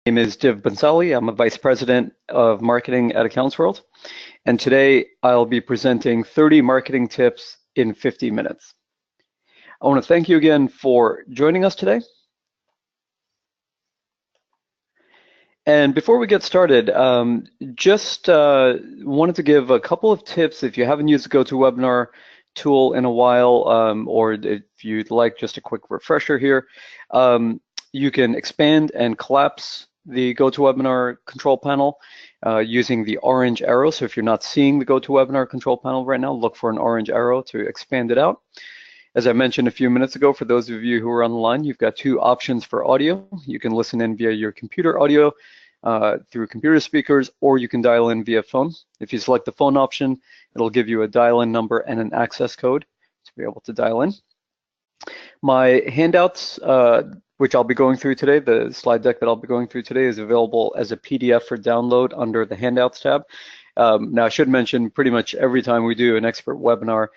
name is Div Bhansali. I'm a Vice President of Marketing at AccountantsWorld, and today I'll be presenting 30 marketing tips in 50 minutes. I want to thank you again for joining us today. And before we get started, just wanted to give a couple of tips if you haven't used the GoToWebinar tool in a while, or if you'd like just a quick refresher here. You can expand and collapse the GoToWebinar control panel using the orange arrow. So if you're not seeing the GoToWebinar control panel right now, look for an orange arrow to expand it out. As I mentioned a few minutes ago, for those of you who are on the line, you've got two options for audio. You can listen in via your computer audio through computer speakers, or you can dial in via phone. If you select the phone option, it'll give you a dial-in number and an access code to be able to dial in. My handouts, which I'll be going through today, the slide deck that I'll be going through today is available as a PDF for download under the Handouts tab. Now, I should mention pretty much every time we do an expert webinar,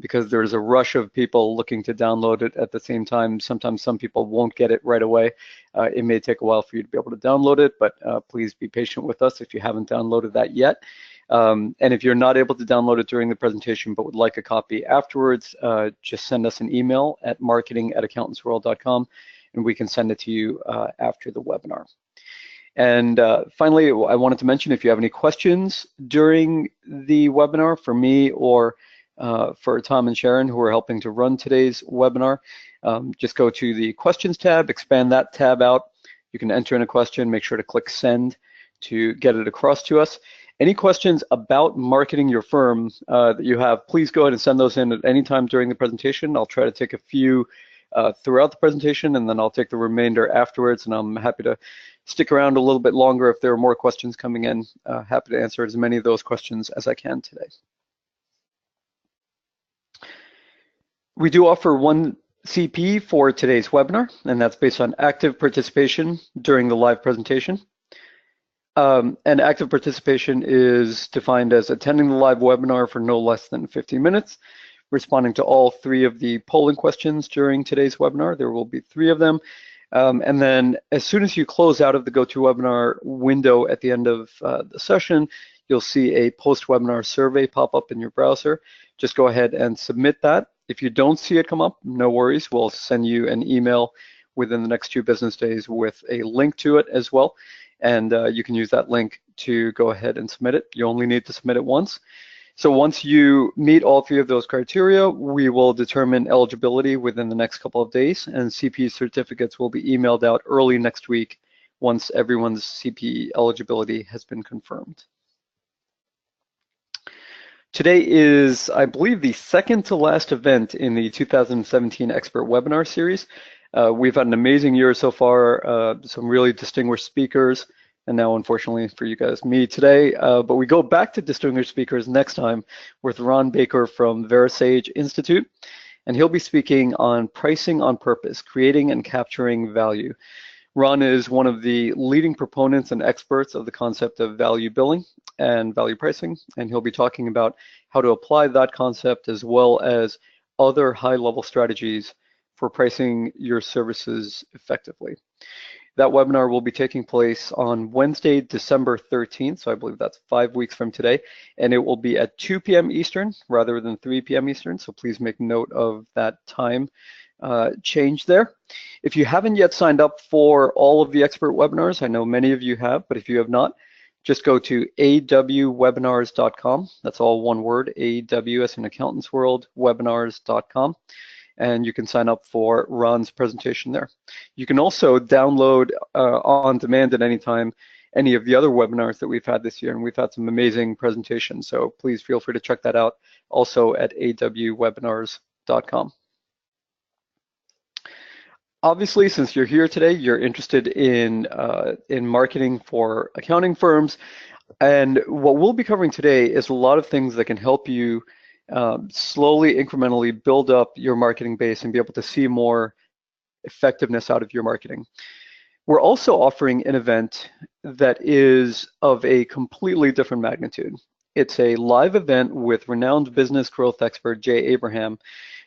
because there's a rush of people looking to download it at the same time, sometimes some people won't get it right away. It may take a while for you to be able to download it, but please be patient with us if you haven't downloaded that yet. And if you're not able to download it during the presentation but would like a copy afterwards, just send us an email at marketing@accountantsworld.com and we can send it to you after the webinar. And finally, I wanted to mention if you have any questions during the webinar for me or for Tom and Sharon who are helping to run today's webinar, just go to the questions tab, expand that tab out. You can enter in a question, make sure to click send to get it across to us. Any questions about marketing your firm that you have, please go ahead and send those in at any time during the presentation. I'll try to take a few throughout the presentation, and then I'll take the remainder afterwards, and I'm happy to stick around a little bit longer if there are more questions coming in. Happy to answer as many of those questions as I can today. We do offer one CP for today's webinar, and that's based on active participation during the live presentation. And active participation is defined as attending the live webinar for no less than 50 minutes, responding to all 3 of the polling questions during today's webinar. There will be 3 of them. And then as soon as you close out of the GoToWebinar window at the end of the session, you'll see a post-webinar survey pop up in your browser. Just go ahead and submit that. If you don't see it come up, no worries. We'll send you an email within the next 2 business days with a link to it as well. And you can use that link to go ahead and submit it. You only need to submit it once. So once you meet all 3 of those criteria, we will determine eligibility within the next couple of days, and CP certificates will be emailed out early next week once everyone's CP eligibility has been confirmed. Today is, I believe, the second to last event in the 2017 Expert Webinar Series. We've had an amazing year so far, some really distinguished speakers, and now, unfortunately for you guys, me today. But we go back to distinguished speakers next time with Ron Baker from VeraSage Institute, and he'll be speaking on pricing on purpose, creating and capturing value. Ron is one of the leading proponents and experts of the concept of value billing and value pricing, and he'll be talking about how to apply that concept as well as other high-level strategies for pricing your services effectively. That webinar will be taking place on Wednesday, December 13th, so I believe that's 5 weeks from today, and it will be at 2 p.m. Eastern rather than 3 p.m. Eastern, so please make note of that time change there. If you haven't yet signed up for all of the expert webinars, I know many of you have, but if you have not, just go to awwebinars.com. That's all one word, AW as in Accountants World, webinars.com. And you can sign up for Ron's presentation there. You can also download on demand at any time any of the other webinars that we've had this year, and we've had some amazing presentations, so please feel free to check that out also at awwebinars.com. Obviously, since you're here today, you're interested in marketing for accounting firms, and what we'll be covering today is a lot of things that can help you slowly, incrementally build up your marketing base and be able to see more effectiveness out of your marketing. We're also offering an event that is of a completely different magnitude. It's a live event with renowned business growth expert Jay Abraham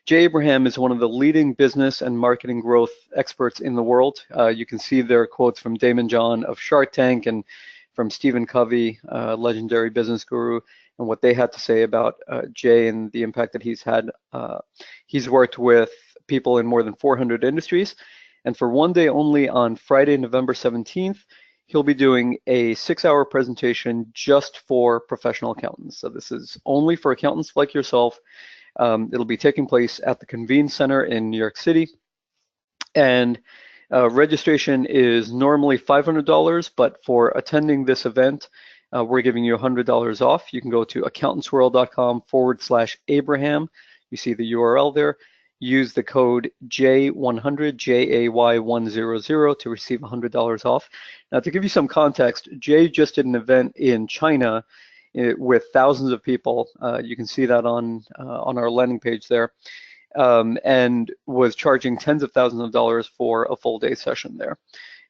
Jay Abraham is one of the leading business and marketing growth experts in the world. You can see their quotes from Damon John of Shark Tank and from Stephen Covey, legendary business guru, and what they had to say about Jay and the impact that he's had. He's worked with people in more than 400 industries. And for one day only on Friday, November 17th, he'll be doing a 6-hour presentation just for professional accountants. So this is only for accountants like yourself. It'll be taking place at the Convene Center in New York City. And registration is normally $500, but for attending this event, we're giving you $100 off. You can go to accountantsworld.com/Abraham. You see the URL there. Use the code J100, JAY100 to receive $100 off. Now, to give you some context, Jay just did an event in China with thousands of people. You can see that on our landing page there, and was charging tens of thousands of dollars for a full day session there.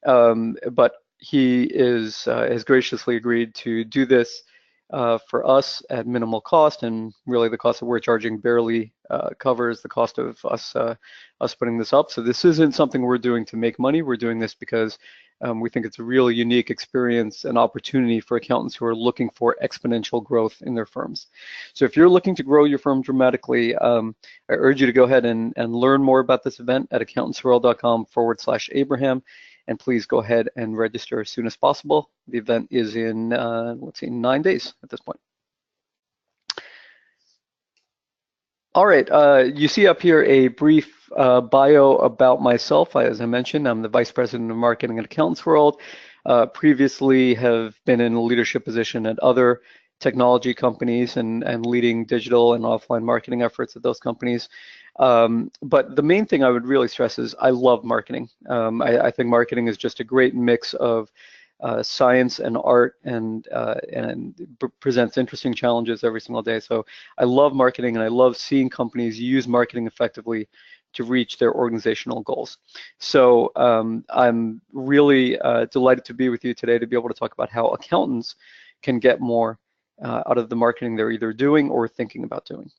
But he has graciously agreed to do this for us at minimal cost, and really the cost that we're charging barely covers the cost of us putting this up. So this isn't something we're doing to make money. We're doing this because we think it's a really unique experience and opportunity for accountants who are looking for exponential growth in their firms. So if you're looking to grow your firm dramatically, I urge you to go ahead and learn more about this event at accountantsworld.com/Abraham. And please go ahead and register as soon as possible. The event is in, let's see, 9 days at this point. All right, you see up here a brief bio about myself. As I mentioned, I'm the Vice President of Marketing at AccountantsWorld. Previously have been in a leadership position at other technology companies and leading digital and offline marketing efforts at those companies. But the main thing I would really stress is I love marketing. I think marketing is just a great mix of science and art, and presents interesting challenges every single day. So I love marketing, and I love seeing companies use marketing effectively to reach their organizational goals. So I'm really delighted to be with you today to be able to talk about how accountants can get more out of the marketing they're either doing or thinking about doing.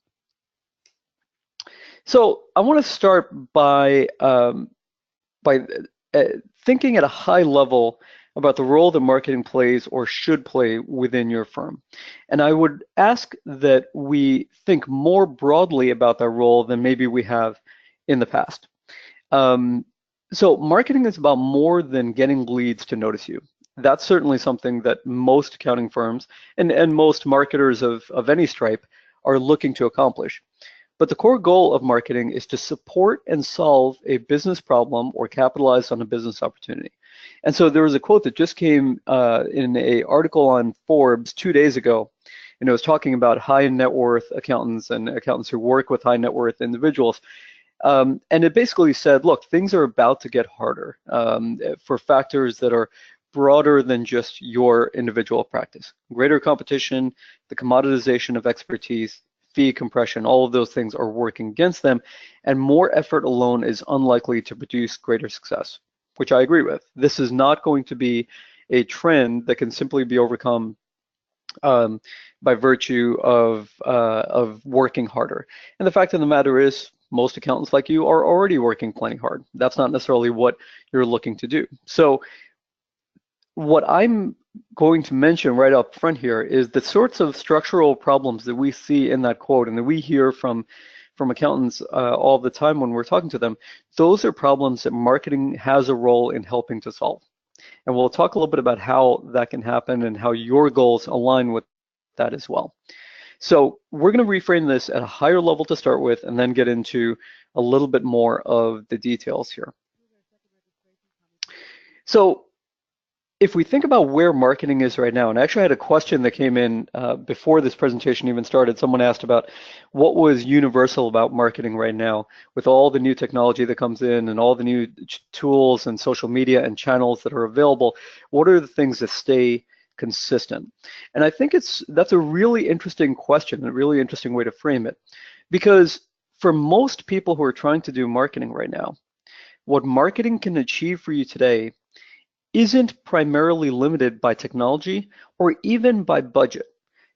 So I want to start by thinking at a high level about the role that marketing plays or should play within your firm. And I would ask that we think more broadly about that role than maybe we have in the past. So marketing is about more than getting leads to notice you. That's certainly something that most accounting firms and most marketers of any stripe are looking to accomplish. But the core goal of marketing is to support and solve a business problem or capitalize on a business opportunity. And so there was a quote that just came in an article on Forbes 2 days ago, and it was talking about high net worth accountants and accountants who work with high net worth individuals. And it basically said, look, things are about to get harder for factors that are broader than just your individual practice. Greater competition, the commoditization of expertise, fee compression, all of those things are working against them, and more effort alone is unlikely to produce greater success, which I agree with. This is not going to be a trend that can simply be overcome by virtue of working harder. And the fact of the matter is, most accountants like you are already working plenty hard. That's not necessarily what you're looking to do. So what I'm going to mention right up front here is the sorts of structural problems that we see in that quote and that we hear from accountants all the time when we're talking to them. Those are problems that marketing has a role in helping to solve. And we'll talk a little bit about how that can happen and how your goals align with that as well. So we're going to reframe this at a higher level to start with, and then get into a little bit more of the details here. So if we think about where marketing is right now, and I actually had a question that came in before this presentation even started. Someone asked about what was universal about marketing right now with all the new technology that comes in and all the new tools and social media and channels that are available. What are the things that stay consistent? And I think that's a really interesting question, a really interesting way to frame it, because for most people who are trying to do marketing right now, what marketing can achieve for you today isn't primarily limited by technology or even by budget.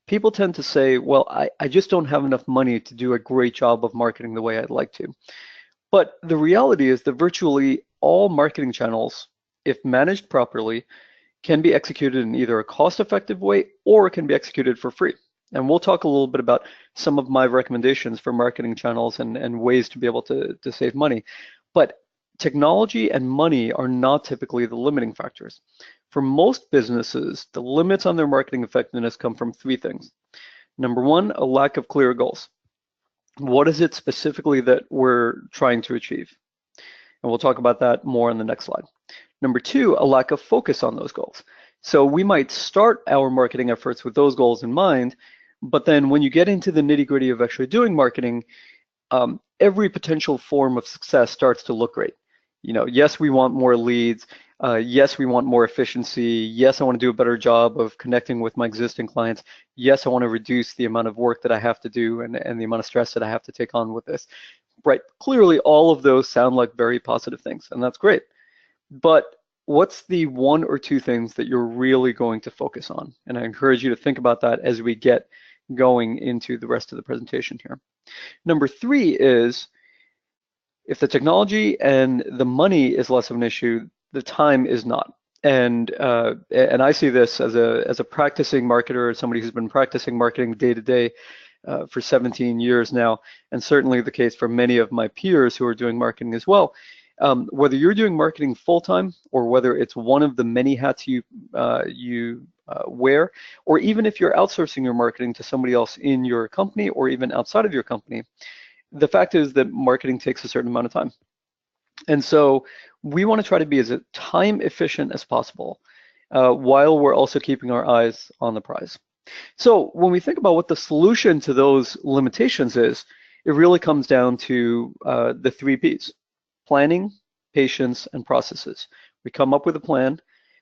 people tend to say, well, I just don't have enough money to do a great job of marketing the way I'd like to. But the reality is that virtually all marketing channels, if managed properly, can be executed in either a cost-effective way or can be executed for free. And we'll talk a little bit about some of my recommendations for marketing channels and ways to be able to save money. But technology and money are not typically the limiting factors. For most businesses, the limits on their marketing effectiveness come from three things. Number one, a lack of clear goals. What is it specifically that we're trying to achieve? And we'll talk about that more on the next slide. Number two, a lack of focus on those goals. So we might start our marketing efforts with those goals in mind, but then when you get into the nitty-gritty of actually doing marketing, every potential form of success starts to look great. You know, yes, we want more leads. Yes, we want more efficiency. Yes, I want to do a better job of connecting with my existing clients. Yes, I want to reduce the amount of work that I have to do and the amount of stress that I have to take on with this. Right, clearly all of those sound like very positive things, and that's great. But what's the one or two things that you're really going to focus on? And I encourage you to think about that as we get going into the rest of the presentation here. Number three is, if the technology and the money is less of an issue, the time is not. And I see this as a practicing marketer, somebody who's been practicing marketing day to day for 17 years now, and certainly the case for many of my peers who are doing marketing as well. Whether you're doing marketing full-time or whether it's one of the many hats you wear, or even if you're outsourcing your marketing to somebody else in your company or even outside of your company, the fact is that marketing takes a certain amount of time. And so we want to try to be as time efficient as possible while we're also keeping our eyes on the prize. So when we think about what the solution to those limitations is, it really comes down to the three P's: planning, patience, and processes. We come up with a plan.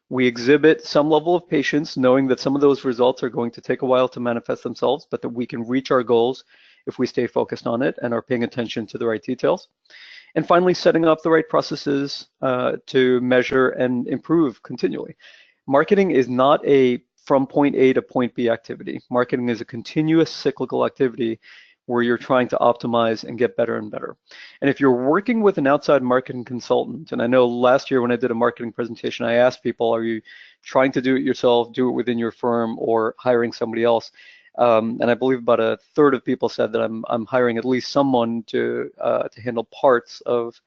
We exhibit some level of patience, knowing that some of those results are going to take a while to manifest themselves, but that we can reach our goals if we stay focused on it and are paying attention to the right details. And finally, setting up the right processes to measure and improve continually. Marketing is not a from point A to point B activity. Marketing is a continuous cyclical activity where you're trying to optimize and get better and better. And if you're working with an outside marketing consultant, and I know last year when I did a marketing presentation, I asked people, are you trying to do it yourself, do it within your firm, or hiring somebody else? And I believe about a third of people said that I'm hiring at least someone to handle parts of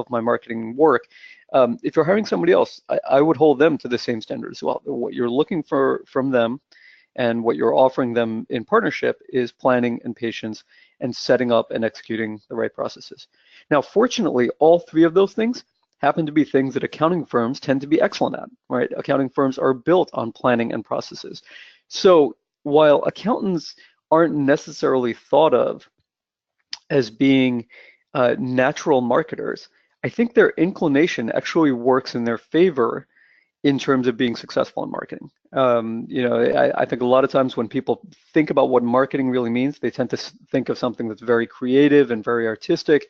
my marketing work. If you're hiring somebody else, I would hold them to the same standard as well. What you're looking for from them and what you're offering them in partnership is planning and patience and setting up and executing the right processes. Now, fortunately, all three of those things happen to be things that accounting firms tend to be excellent at, right? Accounting firms are built on planning and processes. So while accountants aren't necessarily thought of as being natural marketers, I think their inclination actually works in their favor in terms of being successful in marketing. You know, I think a lot of times when people think about what marketing really means, they tend to think of something that's very creative and very artistic.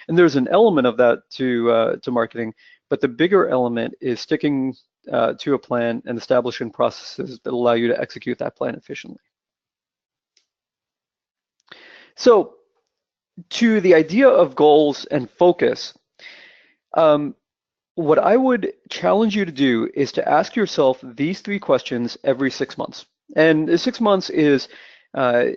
And there's an element of that to marketing, but the bigger element is sticking to a plan and establishing processes that allow you to execute that plan efficiently. So to the idea of goals and focus, what I would challenge you to do is to ask yourself these three questions every 6 months. And 6 months is a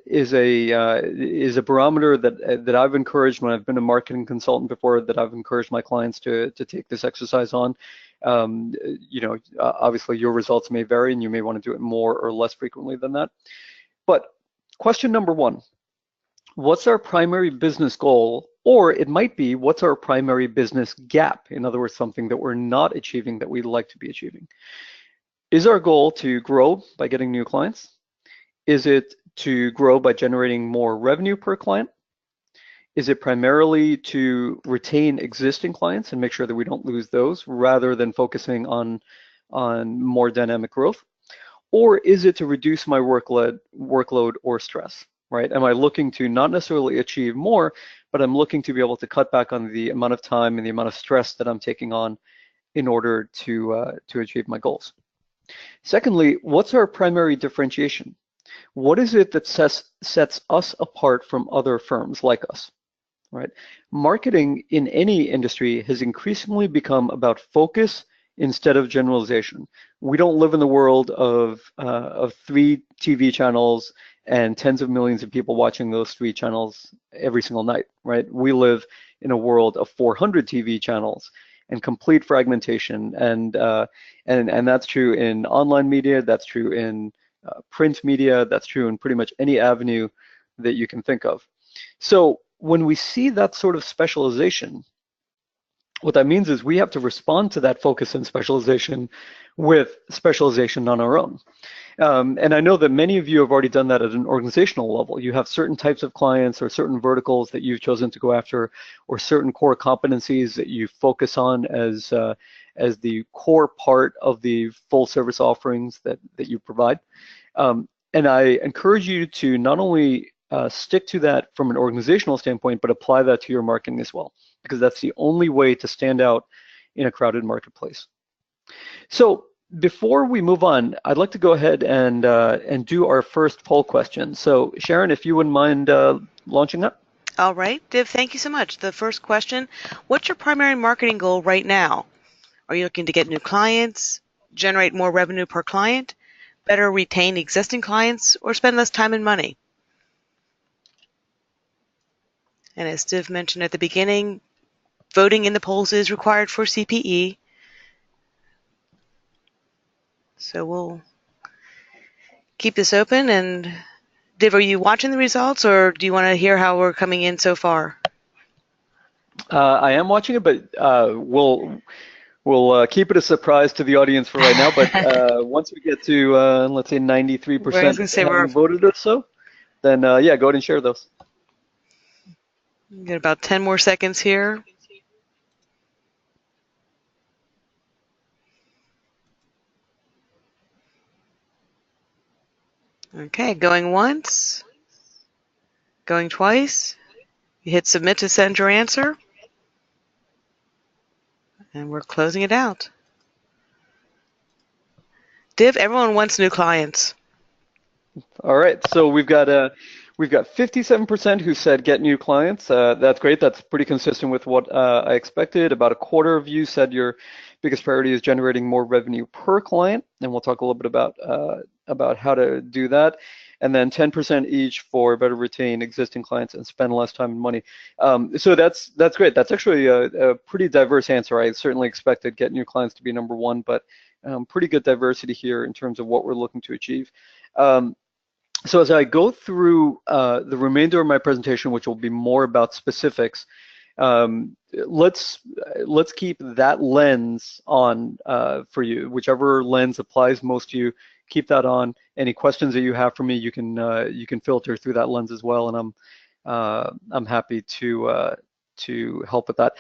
barometer that I've encouraged when I've been a marketing consultant before, that I've encouraged my clients to take this exercise on. You know, obviously your results may vary and you may want to do it more or less frequently than that. But question number one, what's our primary business goal? Or it might be, what's our primary business gap? In other words, something that we're not achieving that we'd like to be achieving. Is our goal to grow by getting new clients? Is it to grow by generating more revenue per client? Is it primarily to retain existing clients and make sure that we don't lose those rather than focusing on more dynamic growth? Or is it to reduce my workload or stress? Right? Am I looking to not necessarily achieve more, but I'm looking to be able to cut back on the amount of time and the amount of stress that I'm taking on in order to achieve my goals? Secondly, what's our primary differentiation? What is it that sets us apart from other firms like us, right? Marketing in any industry has increasingly become about focus instead of generalization. We don't live in the world of 3 TV channels and tens of millions of people watching those 3 channels every single night, right? We live in a world of 400 TV channels and complete fragmentation, and that's true in online media, that's true in print media, that's true in pretty much any avenue that you can think of. So when we see that sort of specialization, what that means is we have to respond to that focus and specialization with specialization on our own. And I know that many of you have already done that at an organizational level. You have certain types of clients or certain verticals that you've chosen to go after, or certain core competencies that you focus on as the core part of the full service offerings that you provide. And I encourage you to not only stick to that from an organizational standpoint, but apply that to your marketing as well, because that's the only way to stand out in a crowded marketplace. So before we move on, I'd like to go ahead and do our first poll question. So Sharon, if you wouldn't mind launching that. All right, Div, thank you so much. The first question, what's your primary marketing goal right now? Are you looking to get new clients, generate more revenue per client, better retain existing clients, or spend less time and money? And as Div mentioned at the beginning, voting in the polls is required for CPE. So we'll keep this open. And Div, are you watching the results, or do you want to hear how we're coming in so far? I am watching it, but we'll keep it a surprise to the audience for right now. But once we get to let's say 93% having voted or so, then yeah, go ahead and share those. Got about 10 more seconds here. Okay, going once, going twice. You hit submit to send your answer, and we're closing it out. Div, everyone wants new clients. All right, so we've got 57% who said get new clients. That's great. That's pretty consistent with what I expected. About a quarter of you said your biggest priority is generating more revenue per client, and we'll talk a little bit about how to do that. And then 10% each for better retain existing clients and spend less time and money. So that's great. That's actually a pretty diverse answer. I certainly expected get new clients to be number one, but pretty good diversity here in terms of what we're looking to achieve. So as I go through the remainder of my presentation, which will be more about specifics, let's keep that lens on for you. Whichever lens applies most to you, keep that on. Any questions that you have for me, you can filter through that lens as well, and I'm happy to help with that.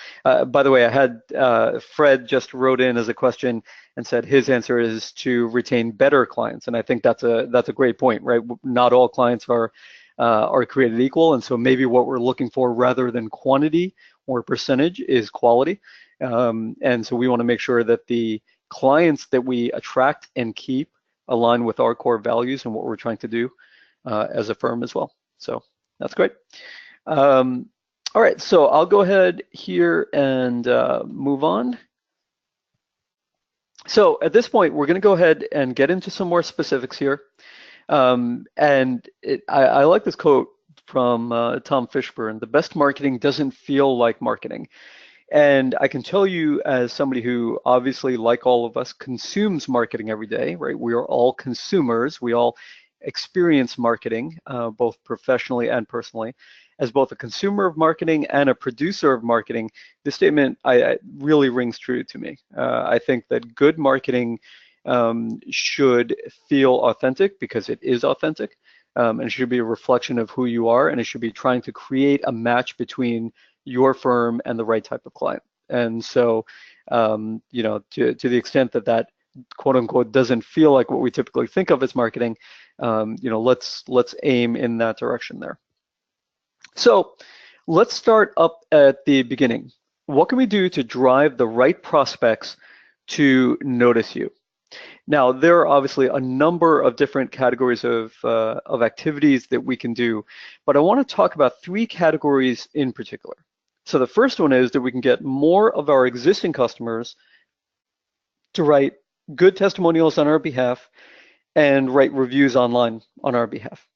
By the way, I had Fred just wrote in as a question and said his answer is to retain better clients, and I think that's a great point, right? Not all clients are created equal, and so maybe what we're looking for rather than quantity or percentage is quality, and so we want to make sure that the clients that we attract and keep align with our core values and what we're trying to do as a firm as well. So that's great. All right, so I'll go ahead here and move on. So at this point, we're going to go ahead and get into some more specifics here. And I like this quote from Tom Fishburne: "The best marketing doesn't feel like marketing." And I can tell you, as somebody who obviously, like all of us, consumes marketing every day, right? We are all consumers. We all experience marketing, both professionally and personally. As both a consumer of marketing and a producer of marketing, this statement really rings true to me. I think that good marketing should feel authentic because it is authentic, and it should be a reflection of who you are, and it should be trying to create a match between your firm and the right type of client. And so, you know, to the extent that that quote unquote doesn't feel like what we typically think of as marketing, you know, let's aim in that direction there. So let's start up at the beginning. What can we do to drive the right prospects to notice you? Now, there are obviously a number of different categories of activities that we can do, but I want to talk about three categories in particular. So the first one is that we can get more of our existing customers to write good testimonials on our behalf and write reviews online on our behalf.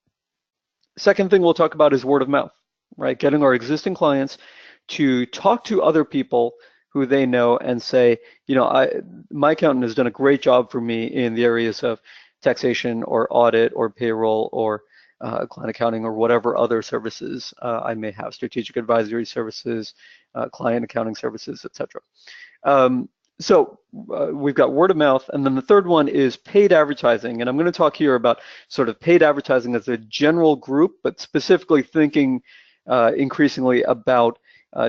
Second thing we'll talk about is word of mouth, right? Getting our existing clients to talk to other people who they know and say, you know, my accountant has done a great job for me in the areas of taxation or audit or payroll or client accounting or whatever other services I may have, strategic advisory services, client accounting services, etc. So we've got word of mouth, and then the third one is paid advertising. And I'm going to talk here about sort of paid advertising as a general group, but specifically thinking increasingly about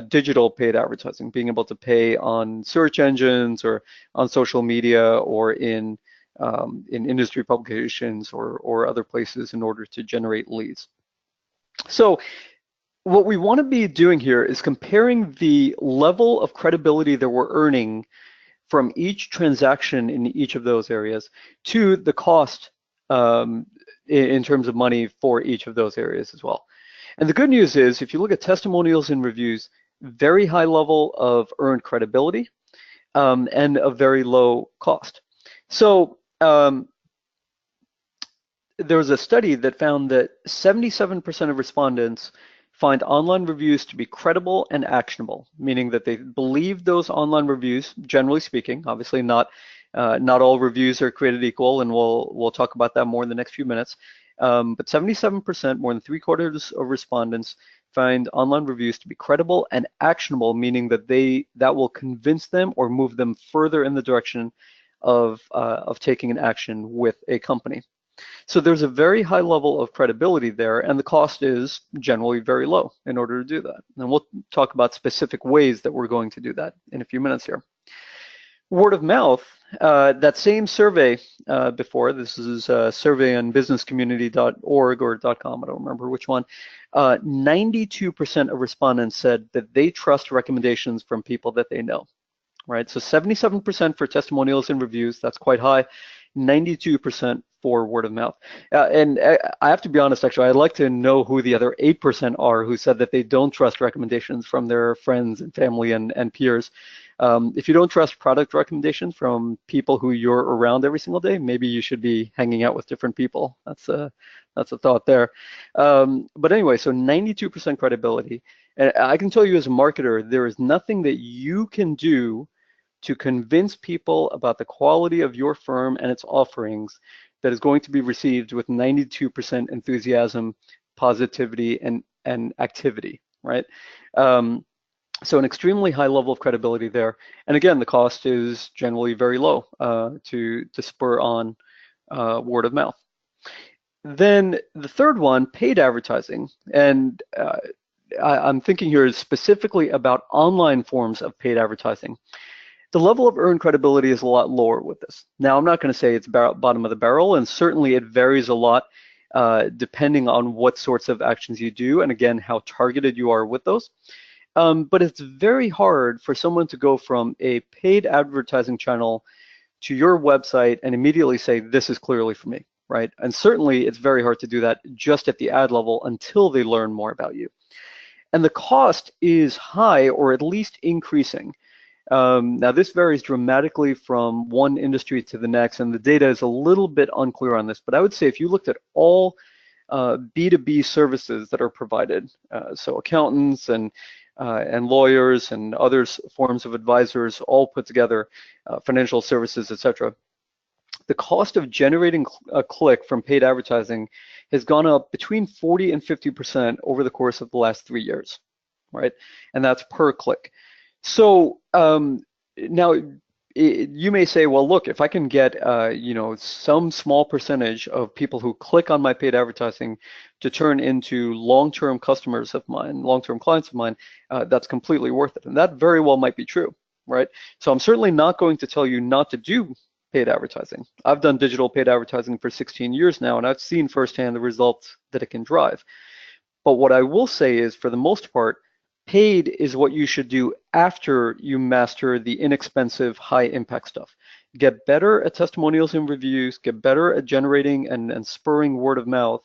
digital paid advertising, being able to pay on search engines or on social media or in industry publications or other places in order to generate leads. So what we want to be doing here is comparing the level of credibility that we're earning from each transaction in each of those areas to the cost in terms of money for each of those areas as well. And the good news is, if you look at testimonials and reviews, very high level of earned credibility and a very low cost. So there was a study that found that 77% of respondents find online reviews to be credible and actionable, meaning that they believe those online reviews, generally speaking. Obviously not all reviews are created equal, and we'll talk about that more in the next few minutes. But 77%, more than 3/4 of respondents, find online reviews to be credible and actionable, meaning that that will convince them or move them further in the direction of taking an action with a company. So there's a very high level of credibility there, and the cost is generally very low in order to do that. And we'll talk about specific ways that we're going to do that in a few minutes here. Word of mouth, that same survey before, this is a survey on businesscommunity.org or .com, I don't remember which one, 92% of respondents said that they trust recommendations from people that they know, right? So 77% for testimonials and reviews, that's quite high. 92% for word of mouth. And I have to be honest, actually, I'd like to know who the other 8% are who said that they don't trust recommendations from their friends and family and peers. If you don't trust product recommendations from people who you're around every single day, maybe you should be hanging out with different people. That's a thought there. But anyway, so 92% credibility. And I can tell you as a marketer, there is nothing that you can do to convince people about the quality of your firm and its offerings that is going to be received with 92% enthusiasm, positivity, and activity, right? So an extremely high level of credibility there. And again, the cost is generally very low to spur on word of mouth. Then the third one, paid advertising. And I'm thinking here specifically about online forms of paid advertising. The level of earned credibility is a lot lower with this. Now, I'm not going to say it's bottom of the barrel, and certainly it varies a lot depending on what sorts of actions you do, and again, how targeted you are with those. But it's very hard for someone to go from a paid advertising channel to your website and immediately say, this is clearly for me, right? And certainly it's very hard to do that just at the ad level until they learn more about you. And the cost is high, or at least increasing. Now, this varies dramatically from one industry to the next, and the data is a little bit unclear on this, but I would say if you looked at all B2B services that are provided, so accountants and lawyers and other forms of advisors all put together, financial services, etc., the cost of generating a click from paid advertising has gone up between 40 and 50% over the course of the last 3 years, right? And that's per click. So now you may say, well, look, if I can get some small percentage of people who click on my paid advertising to turn into long-term customers of mine, long-term clients of mine, that's completely worth it. And that very well might be true, right? So I'm certainly not going to tell you not to do paid advertising. I've done digital paid advertising for 16 years now, and I've seen firsthand the results that it can drive. But what I will say is, for the most part, paid is what you should do after you master the inexpensive, high impact stuff. Get better at testimonials and reviews, get better at generating and spurring word of mouth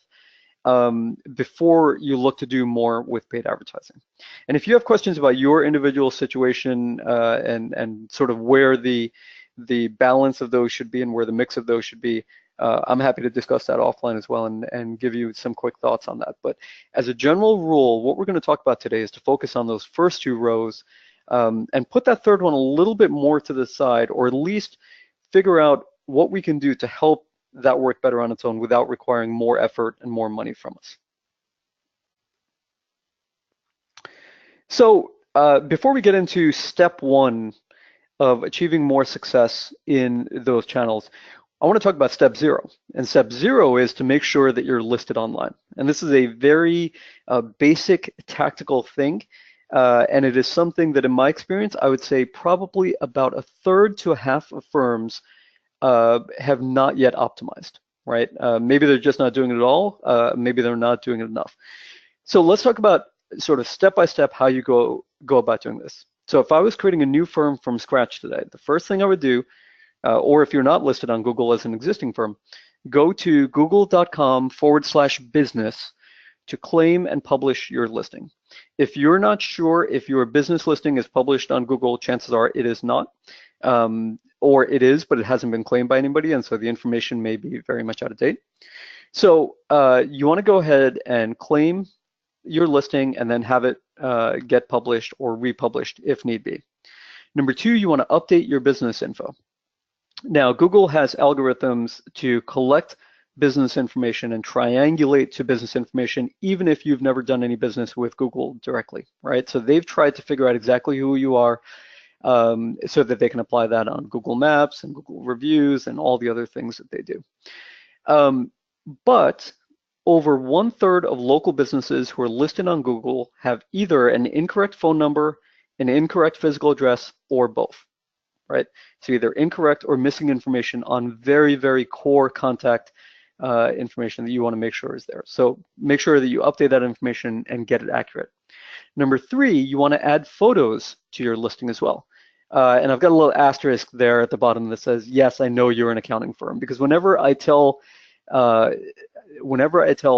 before you look to do more with paid advertising. And if you have questions about your individual situation and sort of where the balance of those should be and where the mix of those should be, I'm happy to discuss that offline as well and give you some quick thoughts on that. But as a general rule, what we're going to talk about today is to focus on those first two rows and put that third one a little bit more to the side, or at least figure out what we can do to help that work better on its own without requiring more effort and more money from us. So before we get into step one of achieving more success in those channels, I want to talk about step zero. And step zero is to make sure that you're listed online. And this is a very basic tactical thing. And it is something that in my experience, I would say probably about a third to a half of firms have not yet optimized, right? Maybe they're just not doing it at all. Maybe they're not doing it enough. So let's talk about sort of step by step how you go about doing this. So if I was creating a new firm from scratch today, the first thing I would do, or if you're not listed on Google as an existing firm, go to google.com/business to claim and publish your listing. If you're not sure if your business listing is published on Google, chances are it is not. Or it is, but it hasn't been claimed by anybody, and so the information may be very much out of date. So you want to go ahead and claim your listing and then have it get published or republished if need be. Number two, you want to update your business info. Now, Google has algorithms to collect business information and triangulate to business information, even if you've never done any business with Google directly, right? So they've tried to figure out exactly who you are, so that they can apply that on Google Maps and Google Reviews and all the other things that they do. But over 1/3 of local businesses who are listed on Google have either an incorrect phone number, an incorrect physical address, or both, right? So either incorrect or missing information on very, very core contact information that you want to make sure is there. So make sure that you update that information and get it accurate. Number three, you want to add photos to your listing as well. And I've got a little asterisk there at the bottom that says, yes, I know you're an accounting firm, because whenever I tell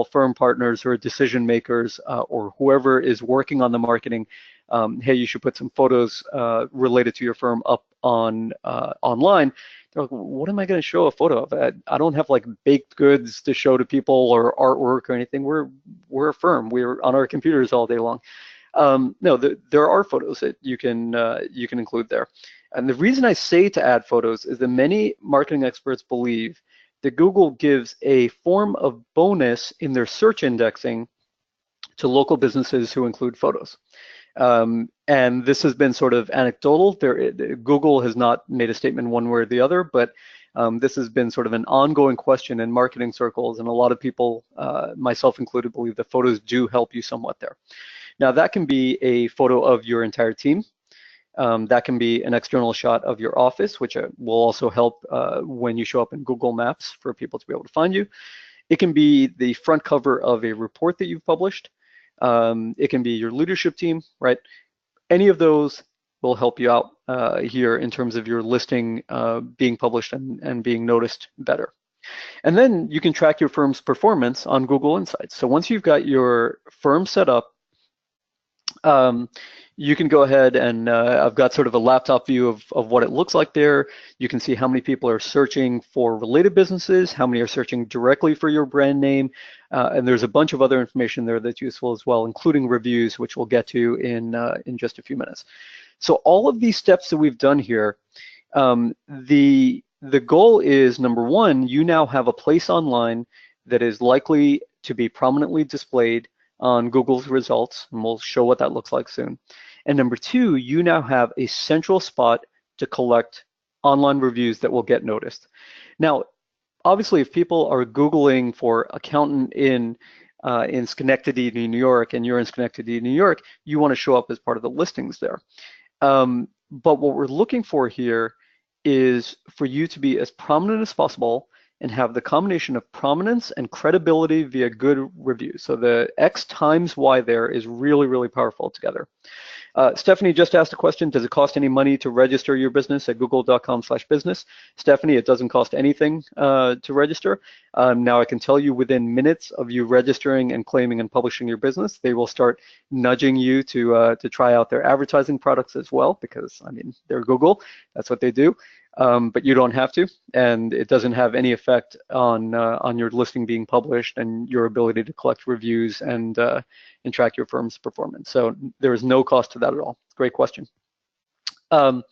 firm partners or decision makers or whoever is working on the marketing, hey, you should put some photos related to your firm up on online, they're like, what am I going to show a photo of? I don't have like baked goods to show to people or artwork or anything. We're a firm. We're on our computers all day long. No, there are photos that you can include there. And the reason I say to add photos is that many marketing experts believe that Google gives a form of bonus in their search indexing to local businesses who include photos. And this has been sort of anecdotal. Google has not made a statement one way or the other, but this has been sort of an ongoing question in marketing circles, and a lot of people, myself included, believe that photos do help you somewhat there. Now, that can be a photo of your entire team. That can be an external shot of your office, which will also help when you show up in Google Maps for people to be able to find you. It can be the front cover of a report that you've published. It can be your leadership team, right? Any of those will help you out here in terms of your listing being published and being noticed better. And then you can track your firm's performance on Google Insights. So once you've got your firm set up, you can go ahead and I've got sort of a laptop view of what it looks like there. You can see how many people are searching for related businesses, how many are searching directly for your brand name, and there's a bunch of other information there that's useful as well, including reviews, which we'll get to in just a few minutes. So all of these steps that we've done here, the goal is, number one, you now have a place online that is likely to be prominently displayed on Google's results, and we'll show what that looks like soon. And number two, you now have a central spot to collect online reviews that will get noticed. Now, obviously, if people are Googling for accountant in Schenectady, New York, and you're in Schenectady, New York, you want to show up as part of the listings there. But what we're looking for here is for you to be as prominent as possible and have the combination of prominence and credibility via good reviews. So the X times Y there is really, really powerful together. Stephanie just asked a question, does it cost any money to register your business at google.com/business? Stephanie, it doesn't cost anything to register. Now I can tell you within minutes of you registering and claiming and publishing your business, they will start nudging you to try out their advertising products as well, because I mean, they're Google, that's what they do. But you don't have to, and it doesn't have any effect on your listing being published and your ability to collect reviews and track your firm's performance. So there is no cost to that at all. Great question. All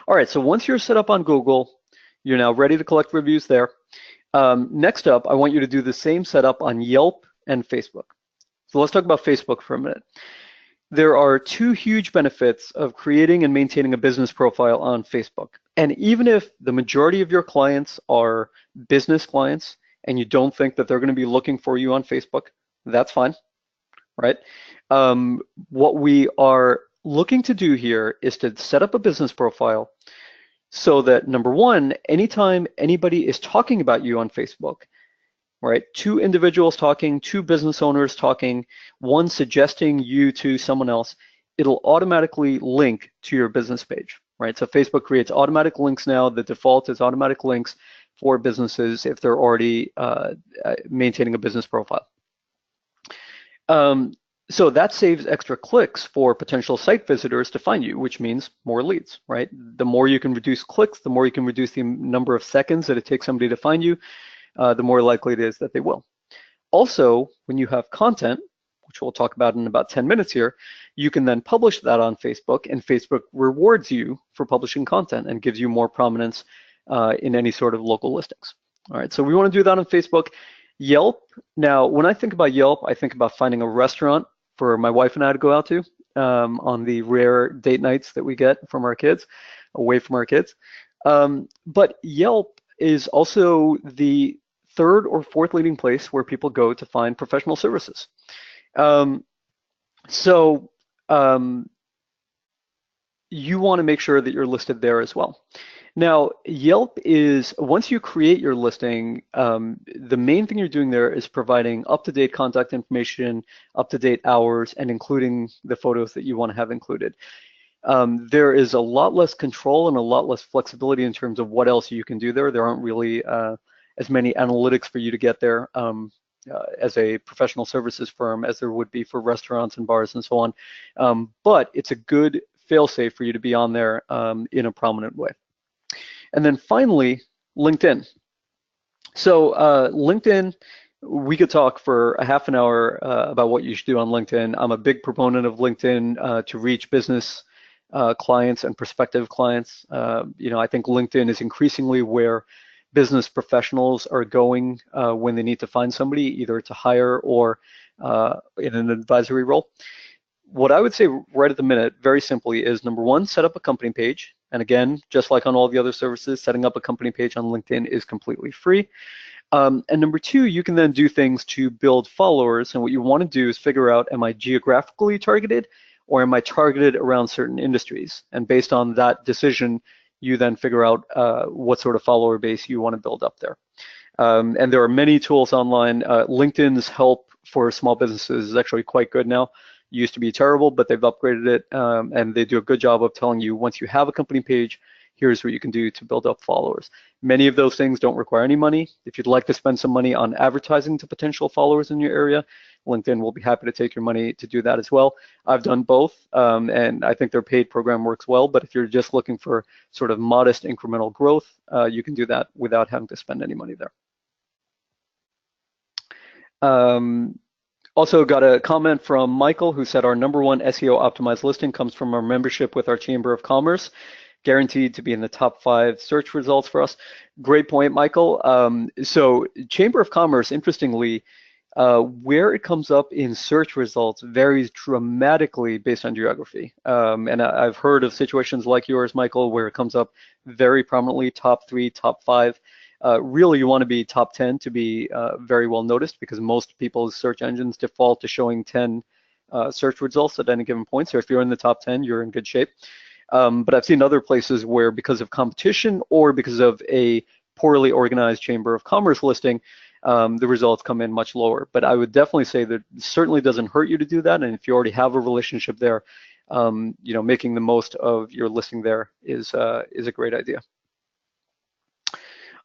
right, so once you're set up on Google, you're now ready to collect reviews there. Next up, I want you to do the same setup on Yelp and Facebook. So let's talk about Facebook for a minute. There are two huge benefits of creating and maintaining a business profile on Facebook. And even if the majority of your clients are business clients and you don't think that they're going to be looking for you on Facebook, that's fine, right? What we are looking to do here is to set up a business profile so that, number one, anytime anybody is talking about you on Facebook, right, two individuals talking, two business owners talking, one suggesting you to someone else, it'll automatically link to your business page, right? So Facebook creates automatic links now. The default is automatic links for businesses if they're already maintaining a business profile. So that saves extra clicks for potential site visitors to find you, which means more leads, right? The more you can reduce clicks, the more you can reduce the number of seconds that it takes somebody to find you, the more likely it is that they will. Also, when you have content, which we'll talk about in about 10 minutes here, you can then publish that on Facebook, and Facebook rewards you for publishing content and gives you more prominence in any sort of local listings. All right, so we want to do that on Facebook. Yelp, now when I think about Yelp, I think about finding a restaurant for my wife and I to go out to on the rare date nights that we get from our kids, away from our kids. But Yelp is also the third or fourth leading place where people go to find professional services. You want to make sure that you're listed there as well. Now, Yelp is, once you create your listing, the main thing you're doing there is providing up-to-date contact information, up-to-date hours, and including the photos that you want to have included. There is a lot less control and a lot less flexibility in terms of what else you can do there. There aren't really as many analytics for you to get there as a professional services firm as there would be for restaurants and bars and so on. But it's a good fail-safe for you to be on there in a prominent way. And then finally, LinkedIn. So LinkedIn, we could talk for a half an hour about what you should do on LinkedIn. I'm a big proponent of LinkedIn to reach business clients and prospective clients. I think LinkedIn is increasingly where business professionals are going when they need to find somebody, either to hire or in an advisory role. What I would say right at the minute, very simply, is number one, set up a company page. And again, just like on all the other services, setting up a company page on LinkedIn is completely free. And number two, you can then do things to build followers. And what you want to do is figure out, am I geographically targeted or am I targeted around certain industries? And based on that decision, you then figure out what sort of follower base you want to build up there. And there are many tools online. LinkedIn's help for small businesses is actually quite good now. It used to be terrible, but they've upgraded it, and they do a good job of telling you once you have a company page, here's what you can do to build up followers. Many of those things don't require any money. If you'd like to spend some money on advertising to potential followers in your area, LinkedIn will be happy to take your money to do that as well. I've done both, and I think their paid program works well, but if you're just looking for sort of modest incremental growth, you can do that without having to spend any money there. Also got a comment from Michael who said our #1 SEO optimized listing comes from our membership with our Chamber of Commerce, guaranteed to be in the top 5 search results for us. Great point, Michael. So Chamber of Commerce, interestingly, where it comes up in search results varies dramatically based on geography. And I've heard of situations like yours, Michael, where it comes up very prominently, top 3, top 5. Really, you want to be top 10 to be very well noticed, because most people's search engines default to showing 10 search results at any given point. So if you're in the top 10, you're in good shape. But I've seen other places where, because of competition or because of a poorly organized Chamber of Commerce listing, the results come in much lower. But I would definitely say that it certainly doesn't hurt you to do that. And if you already have a relationship there, making the most of your listing there is a great idea.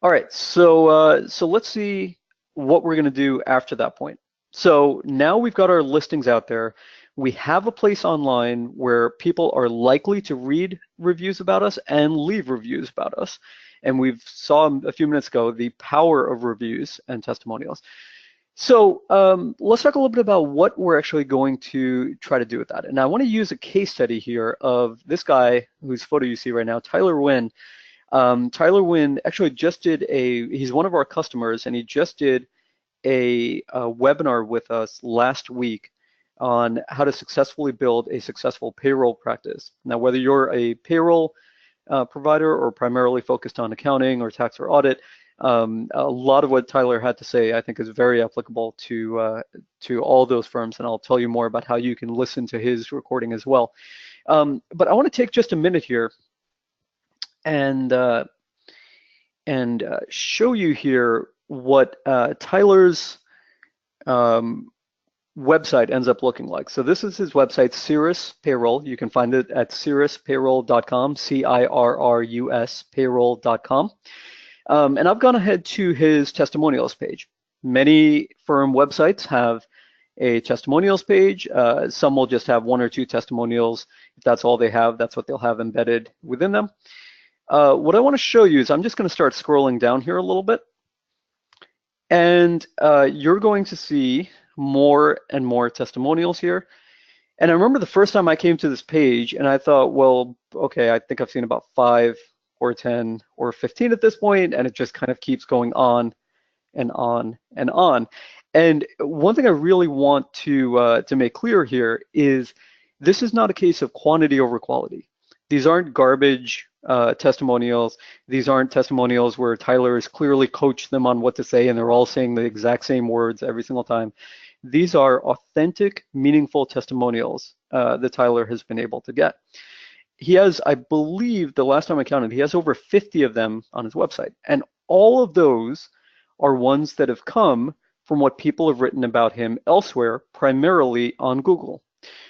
All right, so let's see what we're going to do after that point. So now we've got our listings out there. We have a place online where people are likely to read reviews about us and leave reviews about us. And we've saw a few minutes ago the power of reviews and testimonials. So let's talk a little bit about what we're actually going to try to do with that. And I want to use a case study here of this guy whose photo you see right now, Tyler Wynn. Tyler Wynn actually just did he's one of our customers, and he just did a webinar with us last week on how to successfully build a successful payroll practice. Now, whether you're a payroll provider or primarily focused on accounting or tax or audit, a lot of what Tyler had to say, I think, is very applicable to all those firms, and I'll tell you more about how you can listen to his recording as well. But I want to take just a minute here and show you here what Tyler's website ends up looking like. So this is his website, Cirrus Payroll. You can find it at cirruspayroll.com, CIRRUS payroll.com. And I've gone ahead to his testimonials page. Many firm websites have a testimonials page. Some will just have one or two testimonials. If that's all they have, that's what they'll have embedded within them. What I want to show you is I'm just going to start scrolling down here a little bit. And you're going to see more and more testimonials here. And I remember the first time I came to this page and I thought, well, okay, I think I've seen about 5 or 10 or 15 at this point, and it just kind of keeps going on and on and on. And one thing I really want to make clear here is this is not a case of quantity over quality. These aren't garbage testimonials. These aren't testimonials where Tyler has clearly coached them on what to say and they're all saying the exact same words every single time. These are authentic, meaningful testimonials that Tyler has been able to get. He has, I believe, the last time I counted, he has over 50 of them on his website. And all of those are ones that have come from what people have written about him elsewhere, primarily on Google.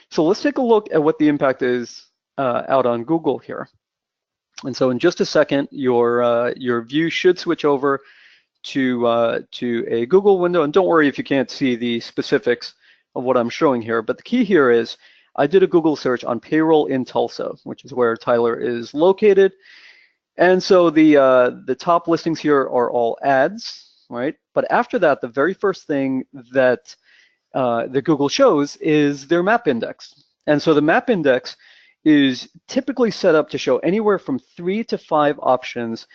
So let's take a look at what the impact is out on Google here. And so in just a second, your view should switch over to a Google window. And don't worry if you can't see the specifics of what I'm showing here. But the key here is I did a Google search on payroll in Tulsa, which is where Tyler is located. And so the top listings here are all ads, right? But after that, the very first thing that Google shows is their map index. And so the map index is typically set up to show anywhere from 3 to 5 options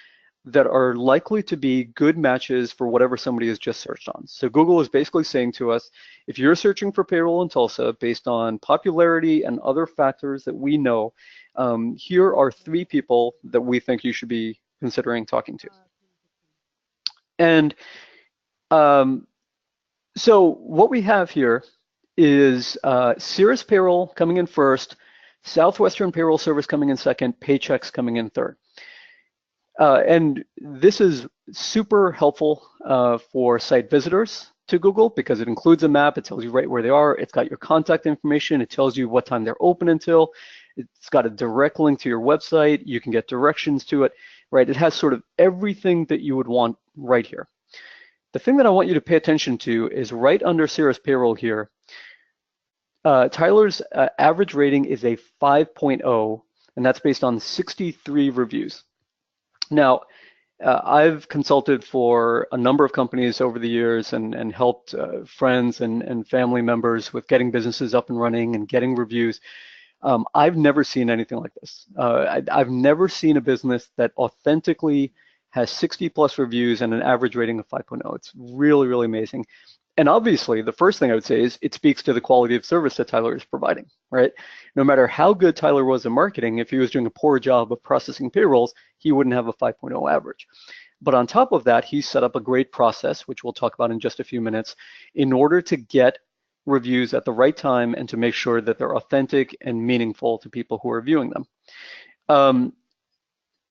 that are likely to be good matches for whatever somebody has just searched on. So Google is basically saying to us, if you're searching for payroll in Tulsa based on popularity and other factors that we know, here are 3 people that we think you should be considering talking to. And so what we have here is Cirrus Payroll coming in first, Southwestern Payroll Service coming in second, Paychex coming in third. And this is super helpful for site visitors to Google because it includes a map. It tells you right where they are. It's got your contact information. It tells you what time they're open until. It's got a direct link to your website. You can get directions to it, right? It has sort of everything that you would want right here. The thing that I want you to pay attention to is right under Cirrus Payroll here. Tyler's average rating is a 5.0, and that's based on 63 reviews. Now, I've consulted for a number of companies over the years and helped friends and family members with getting businesses up and running and getting reviews. I've never seen anything like this. I've never seen a business that authentically has 60 plus reviews and an average rating of 5.0. It's really, really amazing. And obviously, the first thing I would say is it speaks to the quality of service that Tyler is providing, right? No matter how good Tyler was at marketing, if he was doing a poor job of processing payrolls, he wouldn't have a 5.0 average. But on top of that, he set up a great process, which we'll talk about in just a few minutes, in order to get reviews at the right time and to make sure that they're authentic and meaningful to people who are viewing them.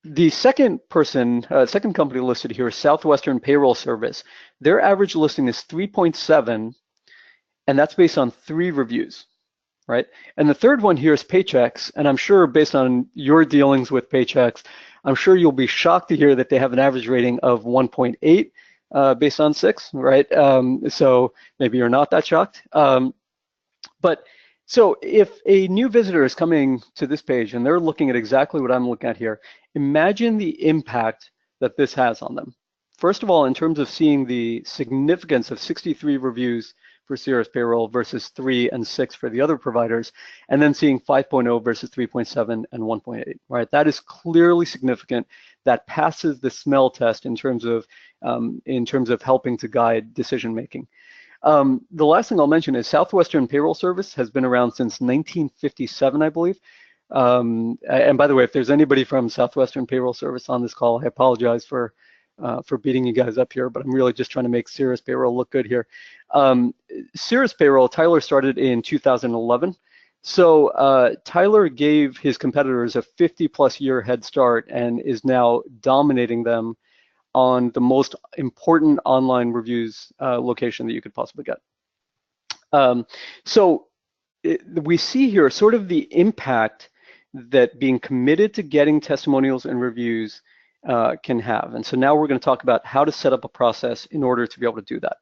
The second company listed here is Southwestern Payroll Service. Their average listing is 3.7, and that's based on 3 reviews. right? And the third one here is paychecks. And I'm sure based on your dealings with paychecks, I'm sure you'll be shocked to hear that they have an average rating of 1.8 based on 6, right? So maybe you're not that shocked. But so if a new visitor is coming to this page and they're looking at exactly what I'm looking at here, imagine the impact that this has on them. First of all, in terms of seeing the significance of 63 reviews for Cirrus Payroll versus 3 and 6 for the other providers, and then seeing 5.0 versus 3.7 and 1.8, right? That is clearly significant. That passes the smell test in terms of helping to guide decision making. The last thing I'll mention is Southwestern Payroll Service has been around since 1957, I believe. And by the way, if there's anybody from Southwestern Payroll Service on this call, I apologize for beating you guys up here, but I'm really just trying to make Cirrus Payroll look good here. Cirrus Payroll, Tyler started in 2011. So Tyler gave his competitors a 50+ year head start and is now dominating them on the most important online reviews location that you could possibly get. We see here sort of the impact that being committed to getting testimonials and reviews can have. And so now we're going to talk about how to set up a process in order to be able to do that.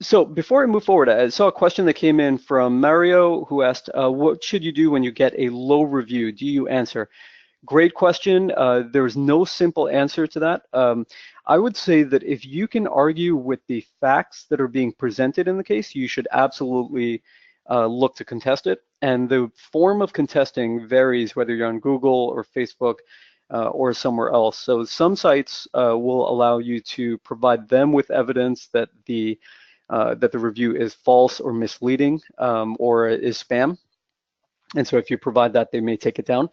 So before I move forward, I saw a question that came in from Mario who asked, what should you do when you get a low review? Do you answer? Great question. There's no simple answer to that. I would say that if you can argue with the facts that are being presented in the case, you should absolutely look to contest it. And the form of contesting varies whether you're on Google or Facebook or somewhere else. So some sites will allow you to provide them with evidence that the review is false or misleading or is spam. And so if you provide that, they may take it down.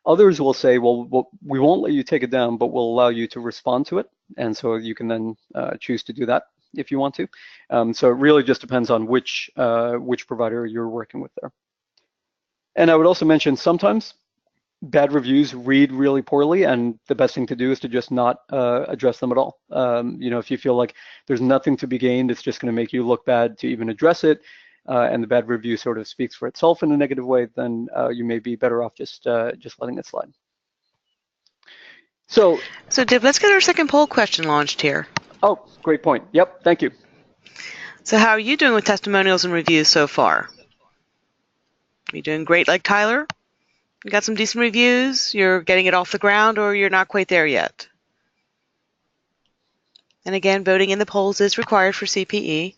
Others will say, well, we won't let you take it down, but we'll allow you to respond to it. And so you can then choose to do that if you want to. So it really just depends on which provider you're working with there. And I would also mention sometimes bad reviews read really poorly, and the best thing to do is to just not address them at all. If you feel like there's nothing to be gained, it's just going to make you look bad to even address it. And the bad review sort of speaks for itself in a negative way, then you may be better off just letting it slide. So Div, let's get our second poll question launched here. Oh, great point. Yep, thank you. So how are you doing with testimonials and reviews so far? Are you doing great like Tyler? You got some decent reviews? You're getting it off the ground, or you're not quite there yet? And again, voting in the polls is required for CPE.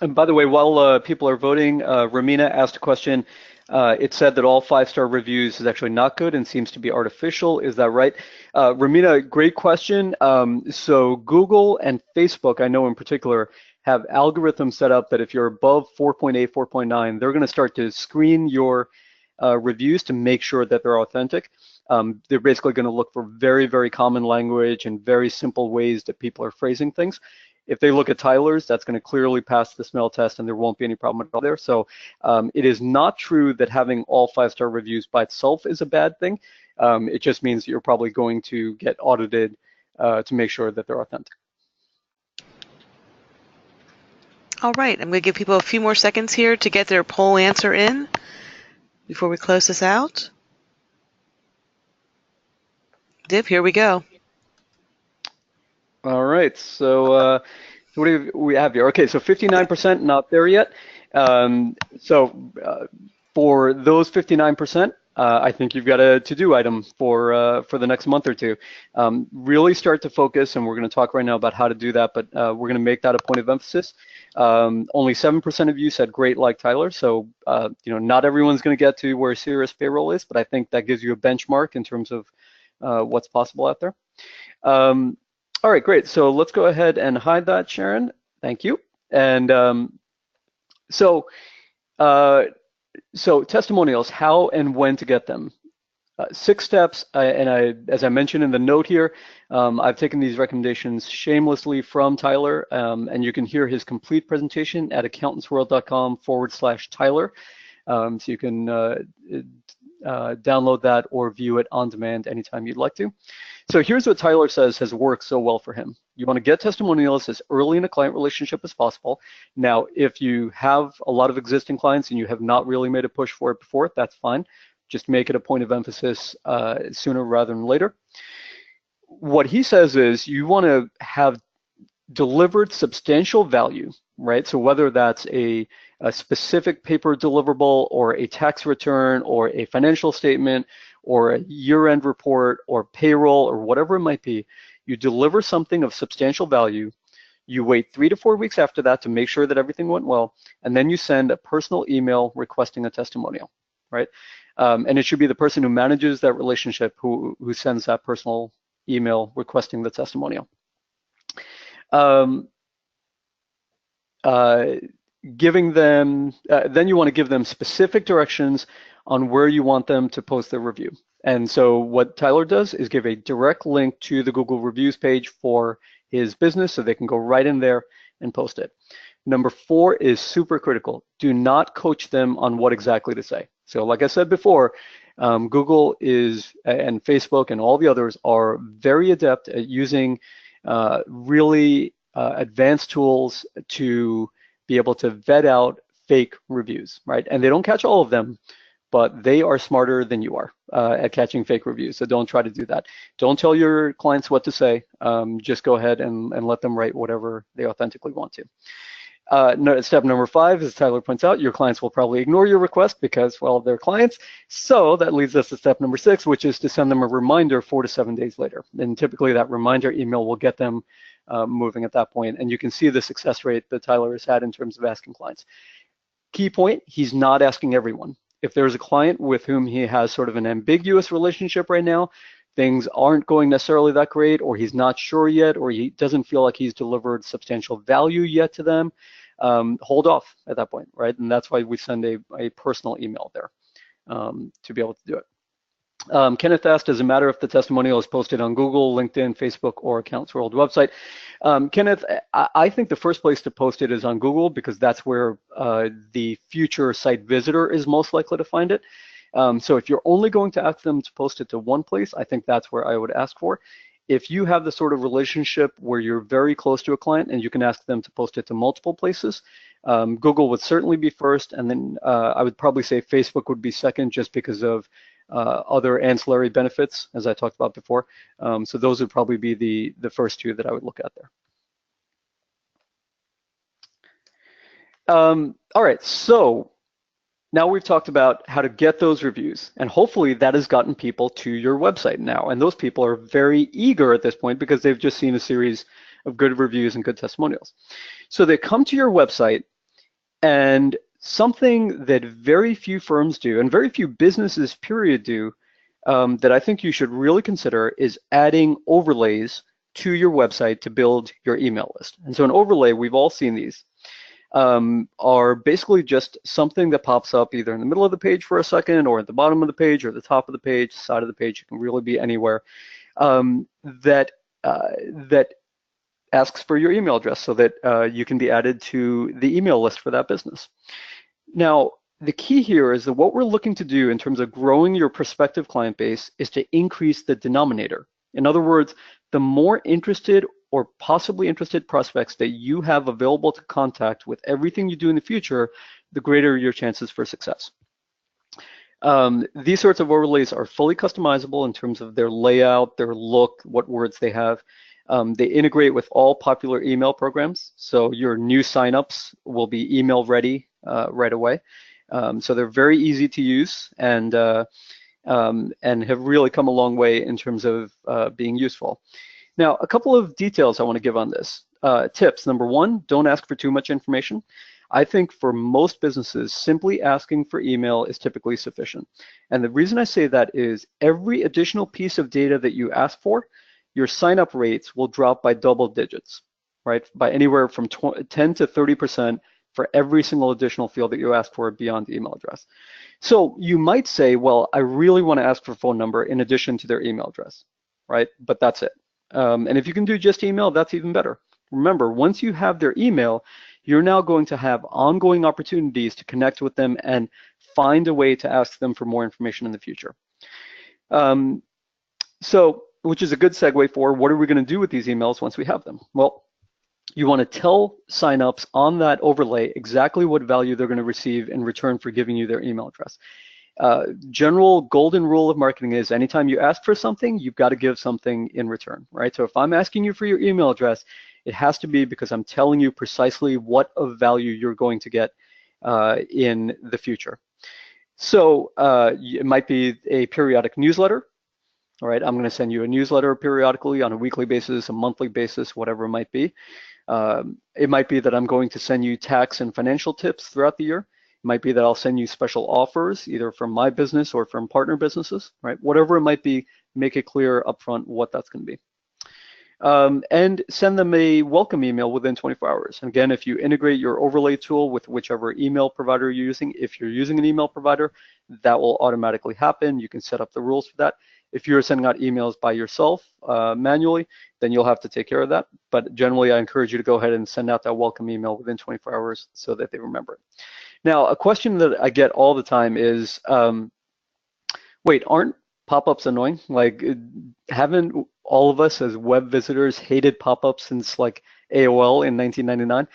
And by the way, while people are voting, Ramina asked a question. It said that all 5-star reviews is actually not good and seems to be artificial. Is that right? Ramina, great question. So Google and Facebook, I know in particular, have algorithms set up that if you're above 4.8, 4.9, they're going to start to screen your reviews to make sure that they're authentic. They're basically going to look for very, very common language and very simple ways that people are phrasing things. If they look at Tyler's, that's going to clearly pass the smell test and there won't be any problem at all there. So it is not true that having all 5-star reviews by itself is a bad thing. It just means you're probably going to get audited to make sure that they're authentic. All right, I'm going to give people a few more seconds here to get their poll answer in before we close this out. Div, here we go. All right, so what do we have here? Okay, so 59% not there yet. For those 59%, I think you've got a to-do item for the next month or two. Really start to focus, and we're going to talk right now about how to do that, but we're going to make that a point of emphasis. Only 7% of you said great like Tyler, so not everyone's going to get to where Cirrus Payroll is, but I think that gives you a benchmark in terms of what's possible out there. All right, great. So let's go ahead and hide that, Sharon. Thank you. And so testimonials, how and when to get them. 6 steps, as I mentioned in the note here, I've taken these recommendations shamelessly from Tyler, and you can hear his complete presentation at accountantsworld.com/Tyler. So you can download that or view it on demand anytime you'd like to. So here's what Tyler says has worked so well for him. You want to get testimonials as early in a client relationship as possible. Now, if you have a lot of existing clients and you have not really made a push for it before, that's fine. Just make it a point of emphasis sooner rather than later. What he says is you want to have delivered substantial value, right? So whether that's a specific paper deliverable or a tax return or a financial statement or a year-end report or payroll or whatever it might be, you deliver something of substantial value. You wait 3 to 4 weeks after that to make sure that everything went well, and then you send a personal email requesting a testimonial, right? And it should be the person who manages that relationship who sends that personal email requesting the testimonial. Giving them, then you want to give them specific directions on where you want them to post their review. And so what Tyler does is give a direct link to the Google reviews page for his business so they can go right in there and post it. Number 4 is super critical. Do not coach them on what exactly to say. So like I said before, Google is, and Facebook and all the others are very adept at using really advanced tools to be able to vet out fake reviews, right? And they don't catch all of them, but they are smarter than you are at catching fake reviews. So don't try to do that. Don't tell your clients what to say. Just go ahead and let them write whatever they authentically want to. Step number 5, as Tyler points out, your clients will probably ignore your request because, well, they're clients. So that leads us to step number 6, which is to send them a reminder 4 to 7 days later. And typically that reminder email will get them moving at that point. And you can see the success rate that Tyler has had in terms of asking clients. Key point, he's not asking everyone. If there's a client with whom he has sort of an ambiguous relationship right now, things aren't going necessarily that great, or he's not sure yet, or he doesn't feel like he's delivered substantial value yet to them, hold off at that point, right? And that's why we send a personal email there to be able to do it. Kenneth asked, does it matter if the testimonial is posted on Google, LinkedIn, Facebook, or AccountantsWorld website? Kenneth, I think the first place to post it is on Google because that's where the future site visitor is most likely to find it. So if you're only going to ask them to post it to one place, I think that's where I would ask for. If you have the sort of relationship where you're very close to a client and you can ask them to post it to multiple places, Google would certainly be first, and then I would probably say Facebook would be second just because of other ancillary benefits, as I talked about before. So those would probably be the first 2 that I would look at there. All right, so now we've talked about how to get those reviews, and hopefully that has gotten people to your website now. And those people are very eager at this point because they've just seen a series of good reviews and good testimonials. So they come to your website, and something that very few firms do, and very few businesses, period, do, that I think you should really consider is adding overlays to your website to build your email list. And so an overlay, we've all seen these, are basically just something that pops up either in the middle of the page for a second, or at the bottom of the page, or the top of the page, side of the page. It can really be anywhere, that asks for your email address so that you can be added to the email list for that business. Now, the key here is that what we're looking to do in terms of growing your prospective client base is to increase the denominator. In other words, the more interested or possibly interested prospects that you have available to contact with everything you do in the future, the greater your chances for success. These sorts of overlays are fully customizable in terms of their layout, their look, what words they have. They integrate with all popular email programs, so your new signups will be email ready right away. So they're very easy to use and have really come a long way in terms of being useful. Now, a couple of details I want to give on this. Tips. Number 1, don't ask for too much information. I think for most businesses, simply asking for email is typically sufficient. And the reason I say that is every additional piece of data that you ask for, your sign-up rates will drop by double digits, right? By anywhere from 10 to 30% for every single additional field that you ask for beyond the email address. So you might say, well, I really want to ask for a phone number in addition to their email address, right? But that's it. And if you can do just email, that's even better. Remember, once you have their email, you're now going to have ongoing opportunities to connect with them and find a way to ask them for more information in the future. Which is a good segue for what are we going to do with these emails once we have them? Well, you want to tell signups on that overlay exactly what value they're going to receive in return for giving you their email address. General golden rule of marketing is anytime you ask for something, you've got to give something in return, right? So if I'm asking you for your email address, it has to be because I'm telling you precisely what of value you're going to get in the future. So it might be a periodic newsletter. All right, I'm going to send you a newsletter periodically on a weekly basis, a monthly basis, whatever it might be. It might be that I'm going to send you tax and financial tips throughout the year. It might be that I'll send you special offers, either from my business or from partner businesses, right? Whatever it might be, make it clear upfront what that's going to be. And send them a welcome email within 24 hours. And again, if you integrate your overlay tool with whichever email provider you're using, if you're using an email provider, that will automatically happen. You can set up the rules for that. If you're sending out emails by yourself manually, then you'll have to take care of that. But generally, I encourage you to go ahead and send out that welcome email within 24 hours so that they remember it. Now, a question that I get all the time is, wait, aren't pop-ups annoying? Like, haven't all of us as web visitors hated pop-ups since like AOL in 1999? A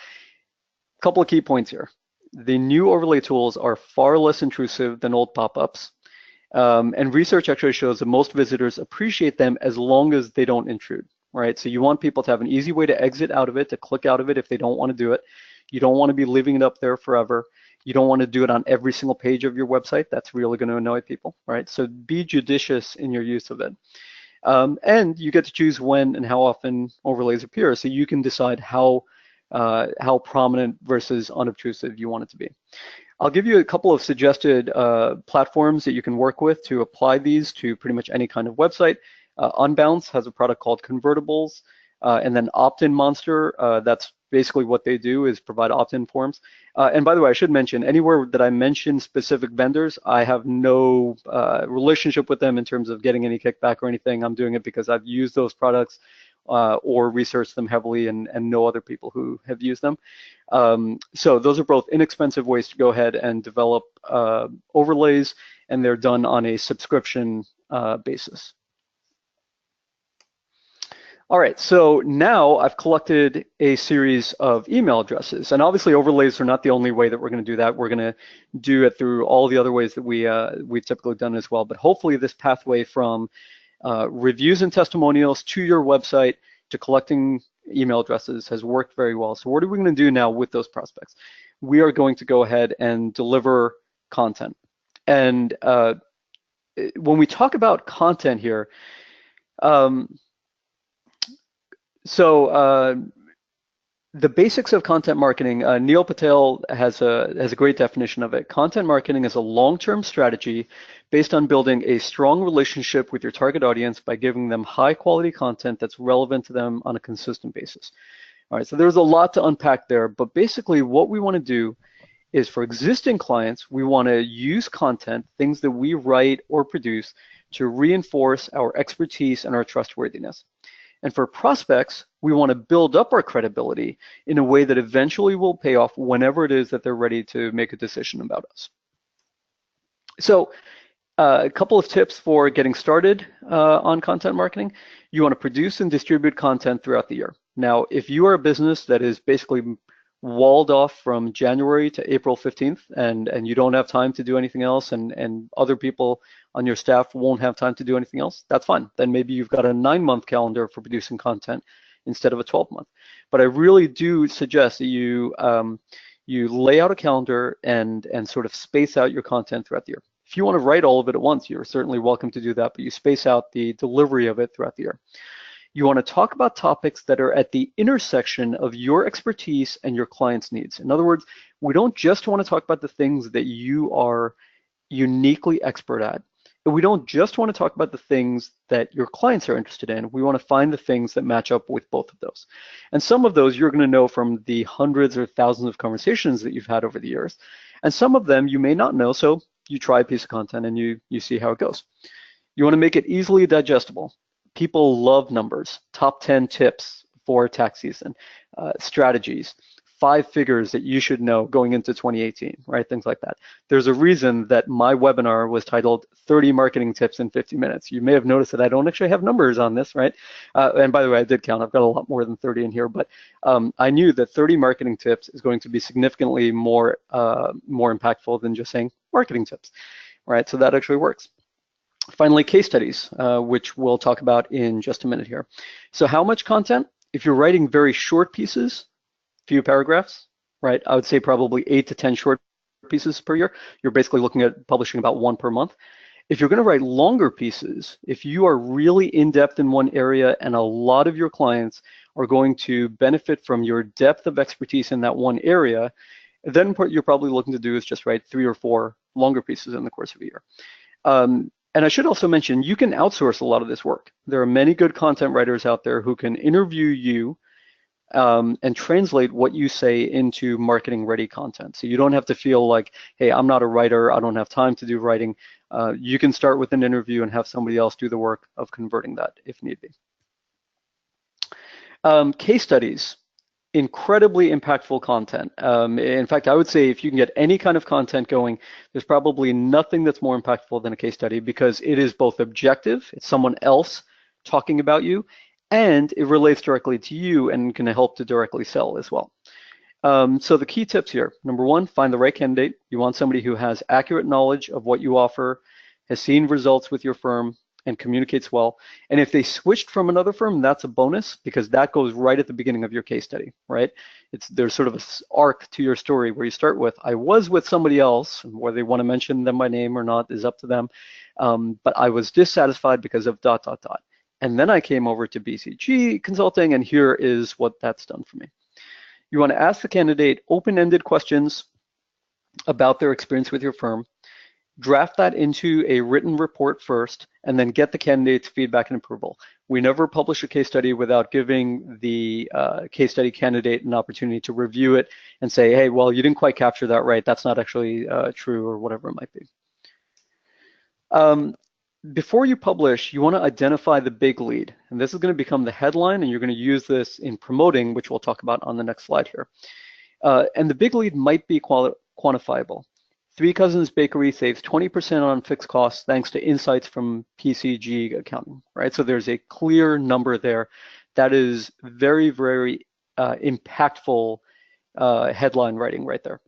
couple of key points here. The new overlay tools are far less intrusive than old pop-ups. And research actually shows that most visitors appreciate them as long as they don't intrude, right? So you want people to have an easy way to exit out of it, to click out of it if they don't want to do it. You don't want to be leaving it up there forever. You don't want to do it on every single page of your website. That's really going to annoy people, right? So be judicious in your use of it. And you get to choose when and how often overlays appear, so you can decide how prominent versus unobtrusive you want it to be. I'll give you a couple of suggested platforms that you can work with to apply these to pretty much any kind of website. Unbounce has a product called Convertibles, and then Opt-in Monster, that's basically what they do is provide opt-in forms. And by the way, I should mention, anywhere that I mention specific vendors, I have no relationship with them in terms of getting any kickback or anything. I'm doing it because I've used those products or researched them heavily and know other people who have used them. So those are both inexpensive ways to go ahead and develop overlays, and they're done on a subscription basis. All right, so now I've collected a series of email addresses, and obviously overlays are not the only way that we're going to do that. We're going to do it through all the other ways that we've typically done as well, but hopefully this pathway from reviews and testimonials to your website to collecting email addresses has worked very well. So what are we going to do now with those prospects? We are going to go ahead and deliver content. And when we talk about content here, the basics of content marketing, Neil Patel has a great definition of it. Content marketing is a long-term strategy based on building a strong relationship with your target audience by giving them high-quality content that's relevant to them on a consistent basis. All right, so there's a lot to unpack there, but basically what we want to do is for existing clients, we want to use content, things that we write or produce, to reinforce our expertise and our trustworthiness. And for prospects, we want to build up our credibility in a way that eventually will pay off whenever it is that they're ready to make a decision about us. So a couple of tips for getting started on content marketing. You want to produce and distribute content throughout the year. Now, if you are a business that is basically walled off from January to April 15th and you don't have time to do anything else and other people on your staff won't have time to do anything else, that's fine. Then maybe you've got a 9-month calendar for producing content instead of a 12-month. But I really do suggest that you lay out a calendar and sort of space out your content throughout the year. If you want to write all of it at once, you're certainly welcome to do that, but you space out the delivery of it throughout the year. You want to talk about topics that are at the intersection of your expertise and your client's needs. In other words, we don't just want to talk about the things that you are uniquely expert at. And we don't just want to talk about the things that your clients are interested in. We want to find the things that match up with both of those. And some of those you're going to know from the hundreds or thousands of conversations that you've had over the years. And some of them you may not know, so you try a piece of content and you see how it goes. You want to make it easily digestible. People love numbers, top 10 tips for tax season, strategies, 5 figures that you should know going into 2018, right? Things like that. There's a reason that my webinar was titled 30 Marketing Tips in 50 Minutes. You may have noticed that I don't actually have numbers on this, right? And by the way, I did count. I've got a lot more than 30 in here, but I knew that 30 marketing tips is going to be significantly more impactful than just saying marketing tips, right? So that actually works. Finally, case studies, which we'll talk about in just a minute here. So how much content? If you're writing very short pieces, few paragraphs, right? I would say probably 8 to 10 short pieces per year. You're basically looking at publishing about 1 per month. If you're going to write longer pieces, if you are really in-depth in one area and a lot of your clients are going to benefit from your depth of expertise in that one area, then what you're probably looking to do is just write 3 or 4 longer pieces in the course of a year. And I should also mention, you can outsource a lot of this work. There are many good content writers out there who can interview you and translate what you say into marketing-ready content. So you don't have to feel like, hey, I'm not a writer, I don't have time to do writing. You can start with an interview and have somebody else do the work of converting that if need be. Case studies. Incredibly impactful content. In fact, I would say if you can get any kind of content going, there's probably nothing that's more impactful than a case study, because it is both objective, it's someone else talking about you, and it relates directly to you and can help to directly sell as well. So the key tips here: number 1, find the right candidate. You want somebody who has accurate knowledge of what you offer, has seen results with your firm, and communicates well. And if they switched from another firm, that's a bonus, because that goes right at the beginning of your case study, right? There's sort of an arc to your story where you start with, I was with somebody else, and whether they want to mention them by name or not is up to them, but I was dissatisfied because of ... And then I came over to BCG Consulting, and here is what that's done for me. You want to ask the candidate open-ended questions about their experience with your firm. Draft that into a written report first, and then get the candidate's feedback and approval. We never publish a case study without giving the case study candidate an opportunity to review it and say, hey, well, you didn't quite capture that right. That's not actually true, or whatever it might be. Before you publish, you want to identify the big lead. And this is going to become the headline, and you're going to use this in promoting, which we'll talk about on the next slide here. And the big lead might be quantifiable. Three Cousins Bakery saves 20% on fixed costs thanks to insights from PCG accounting, right? So there's a clear number there. That is very, very impactful headline writing right there.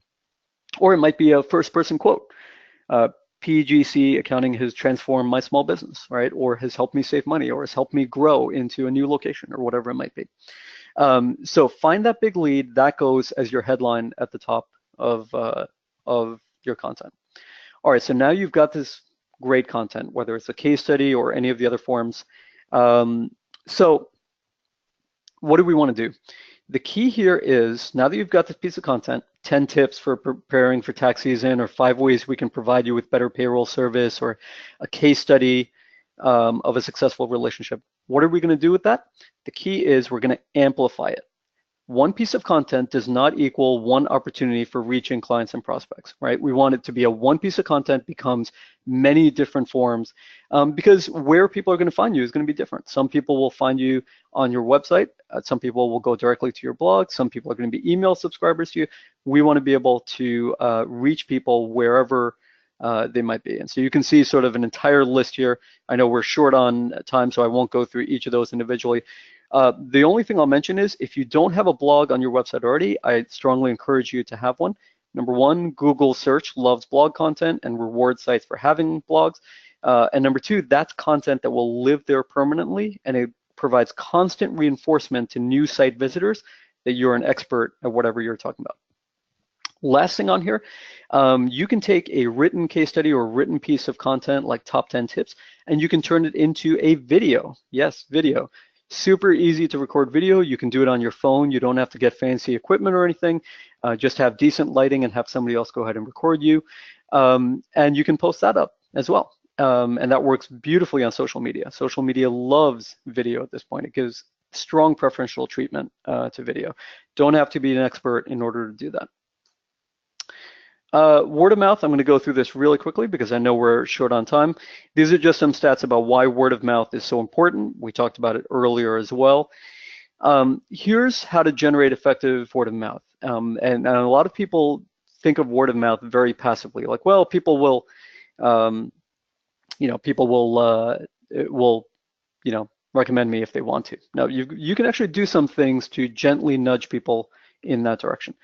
Or it might be a first-person quote. PGC accounting has transformed my small business, right? Or has helped me save money, or has helped me grow into a new location, or whatever it might be. So find that big lead. That goes as your headline at the top of your content. All right, so now you've got this great content, whether it's a case study or any of the other forms. So what do we want to do? The key here is, now that you've got this piece of content, 10 tips for preparing for tax season, or 5 ways we can provide you with better payroll service, or a case study of a successful relationship. What are we going to do with that? The key is we're going to amplify it. One piece of content does not equal one opportunity for reaching clients and prospects, right? We want it to be a one piece of content becomes many different forms, because where people are going to find you is going to be different. Some people will find you on your website. Some people will go directly to your blog. Some people are going to be email subscribers to you. We want to be able to reach people wherever they might be. And so you can see sort of an entire list here. I know we're short on time, so I won't go through each of those individually. The only thing I'll mention is, if you don't have a blog on your website already, I strongly encourage you to have one. Number 1, Google search loves blog content and rewards sites for having blogs. And number 2, that's content that will live there permanently, and it provides constant reinforcement to new site visitors that you're an expert at whatever you're talking about. Last thing on here, you can take a written case study or written piece of content like top 10 tips, and you can turn it into a video. Yes, video. Super easy to record video. You can do it on your phone. You don't have to get fancy equipment or anything. Just have decent lighting and have somebody else go ahead and record you. And you can post that up as well. And that works beautifully on social media. Social media loves video at this point. It gives strong preferential treatment to video. Don't have to be an expert in order to do that. Word of mouth, I'm going to go through this really quickly because I know we're short on time. These are just some stats about why word of mouth is so important. We talked about it earlier as well. Here's how to generate effective word of mouth. And a lot of people think of word of mouth very passively, like, well, people will, people will, recommend me if they want to. No, you can actually do some things to gently nudge people in that direction.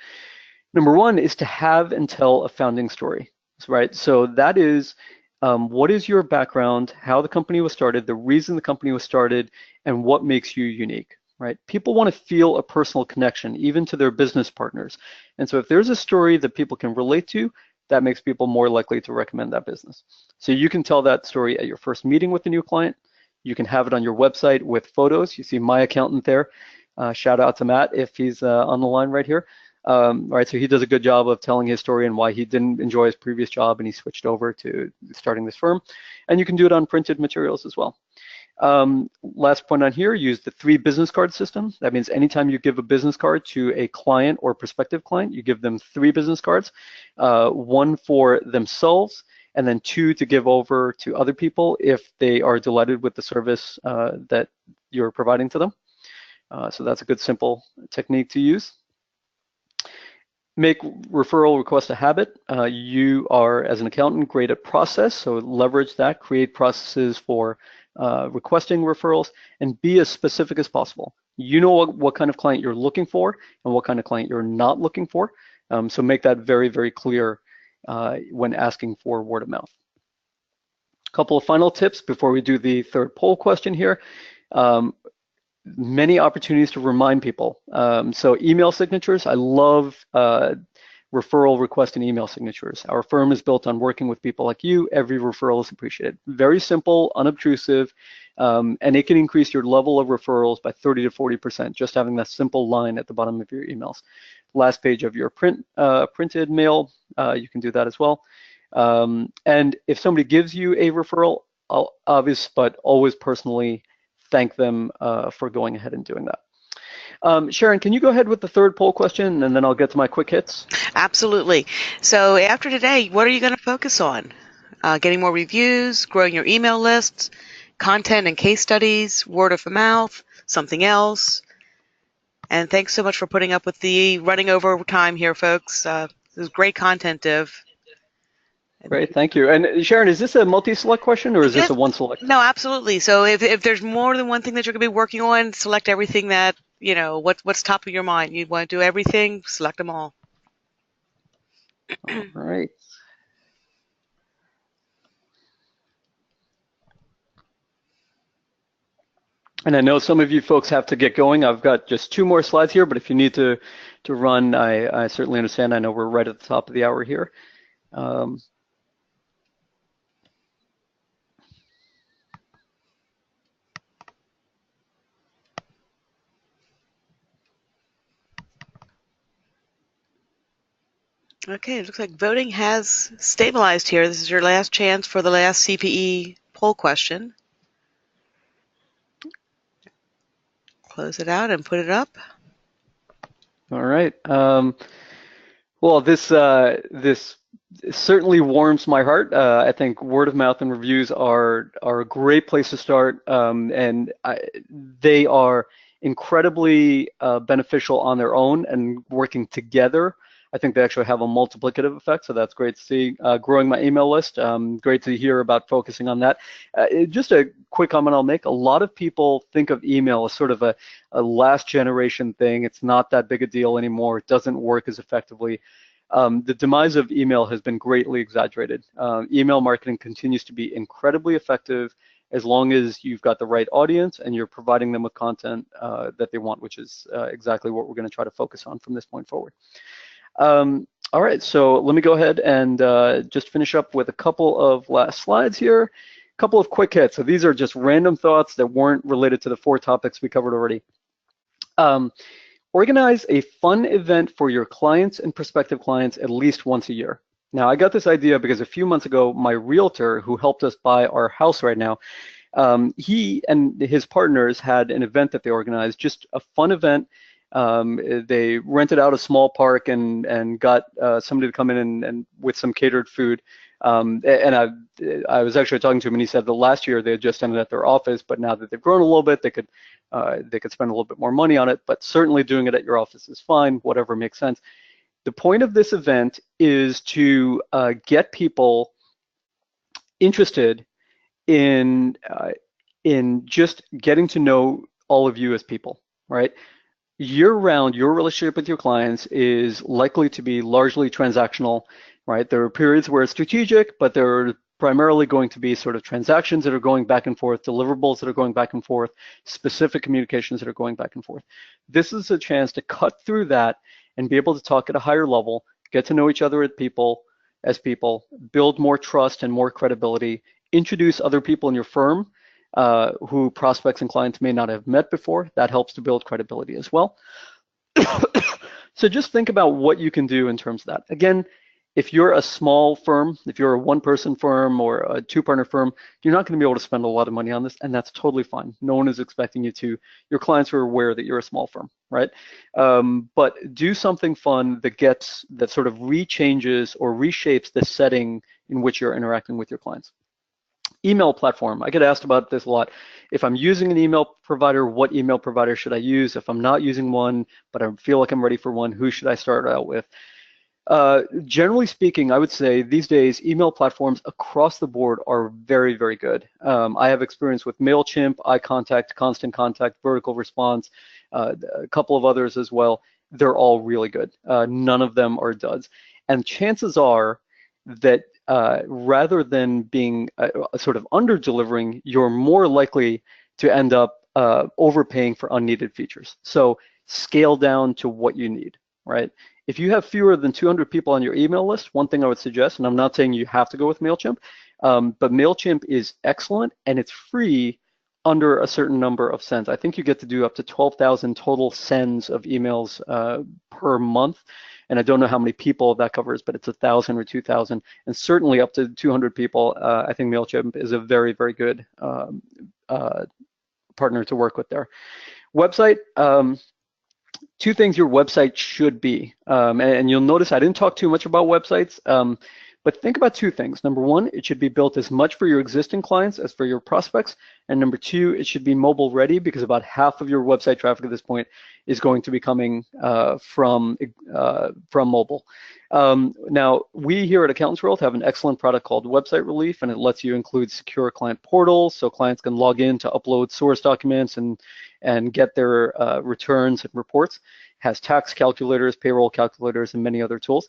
Number one is to have and tell a founding story, right? So that is, what is your background, how the company was started, the reason the company was started, and what makes you unique, right? People want to feel a personal connection, even to their business partners. And so if there's a story that people can relate to, that makes people more likely to recommend that business. So you can tell that story at your first meeting with a new client. You can have it on your website with photos. You see my accountant there. Shout out to Matt if he's on the line right here. Right, so he does a good job of telling his story and why he didn't enjoy his previous job and he switched over to starting this firm. And you can do it on printed materials as well. Last point on here, use the 3 business card system. That means anytime you give a business card to a client or prospective client, you give them 3 business cards, 1 for themselves, and then 2 to give over to other people if they are delighted with the service that you're providing to them. So that's a good simple technique to use. Make referral requests a habit. You are, as an accountant, great at process, so leverage that, create processes for requesting referrals, and be as specific as possible. You know what kind of client you're looking for and what kind of client you're not looking for, so make that very, very clear when asking for word of mouth. A couple of final tips before we do the third poll question here. Many opportunities to remind people. So email signatures, I love referral request and email signatures. Our firm is built on working with people like you. Every referral is appreciated. Very simple, unobtrusive, and it can increase your level of referrals by 30 to 40%, just having that simple line at the bottom of your emails. Last page of your printed mail, you can do that as well. And if somebody gives you a referral, obvious, but always personally thank them for going ahead and doing that. Sharon, can you go ahead with the third poll question, and then I'll get to my quick hits? Absolutely. So after today, what are you going to focus on? Getting more reviews, growing your email lists, content and case studies, word of mouth, something else? And thanks so much for putting up with the running over time here, folks. This is great content, Div. Great, thank you. And Sharon, is this a multi-select question or is this a one select? No, absolutely. So if there's more than one thing that you're going to be working on, select everything that, what's top of your mind. You want to do everything, select them all. All right. And I know some of you folks have to get going. I've got just 2 more slides here, but if you need to run, I certainly understand. I know we're right at the top of the hour here. Okay, it looks like voting has stabilized here. This is your last chance for the last CPE poll question. Close it out and put it up. All right. Well, this certainly warms my heart. I think word of mouth and reviews are a great place to start, and they are incredibly beneficial on their own, and working together, I think they actually have a multiplicative effect, so that's great to see. Growing my email list, great to hear about focusing on that. Just a quick comment I'll make. A lot of people think of email as sort of a last generation thing. It's not that big a deal anymore. It doesn't work as effectively. The demise of email has been greatly exaggerated. Email marketing continues to be incredibly effective as long as you've got the right audience and you're providing them with content that they want, which is exactly what we're going to try to focus on from this point forward. All right, so let me go ahead and just finish up with a couple of last slides here. A couple of quick hits. So these are just random thoughts that weren't related to the 4 topics we covered already. Organize a fun event for your clients and prospective clients at least once a year. Now, I got this idea because a few months ago, my realtor who helped us buy our house right now, he and his partners had an event that they organized, just a fun event. They rented out a small park and got somebody to come in and with some catered food. And I was actually talking to him, and he said the last year they had just ended at their office, but now that they've grown a little bit, they could spend a little bit more money on it. But certainly doing it at your office is fine, whatever makes sense. The point of this event is to get people interested in just getting to know all of you as people, right? Year-round, your relationship with your clients is likely to be largely transactional, right? There are periods where it's strategic, but there are primarily going to be sort of transactions that are going back and forth, deliverables that are going back and forth, specific communications that are going back and forth. This is a chance to cut through that and be able to talk at a higher level, get to know each other as people, build more trust and more credibility, introduce other people in your firm who prospects and clients may not have met before. That helps to build credibility as well. So just think about what you can do in terms of that. Again, if you're a small firm, if you're a one-person firm or a two-partner firm, you're not going to be able to spend a lot of money on this, and that's totally fine. No one is expecting you to. Your clients are aware that you're a small firm, right? But do something fun that sort of rechanges or reshapes the setting in which you're interacting with your clients. Email platform. I get asked about this a lot. If I'm using an email provider, what email provider should I use? If I'm not using one, but I feel like I'm ready for one, who should I start out with? Generally speaking, I would say these days, email platforms across the board are very, very good. I have experience with MailChimp, iContact, Constant Contact, Vertical Response, a couple of others as well. They're all really good. None of them are duds. And chances are that rather than being sort of under-delivering, you're more likely to end up overpaying for unneeded features. So scale down to what you need, right? If you have fewer than 200 people on your email list, one thing I would suggest, and I'm not saying you have to go with MailChimp, but MailChimp is excellent and it's free under a certain number of sends. I think you get to do up to 12,000 total sends of emails per month. And I don't know how many people that covers, but it's 1,000 or 2,000, and certainly up to 200 people. I think MailChimp is a very, very good partner to work with there. Website. Two things your website should be, and you'll notice I didn't talk too much about websites, but think about two things. Number one, it should be built as much for your existing clients as for your prospects, and number two, it should be mobile ready because about half of your website traffic at this point is going to be coming from mobile. Now, we here at AccountantsWorld have an excellent product called Website Relief, and it lets you include secure client portals so clients can log in to upload source documents and get their returns and reports. It has tax calculators, payroll calculators, and many other tools.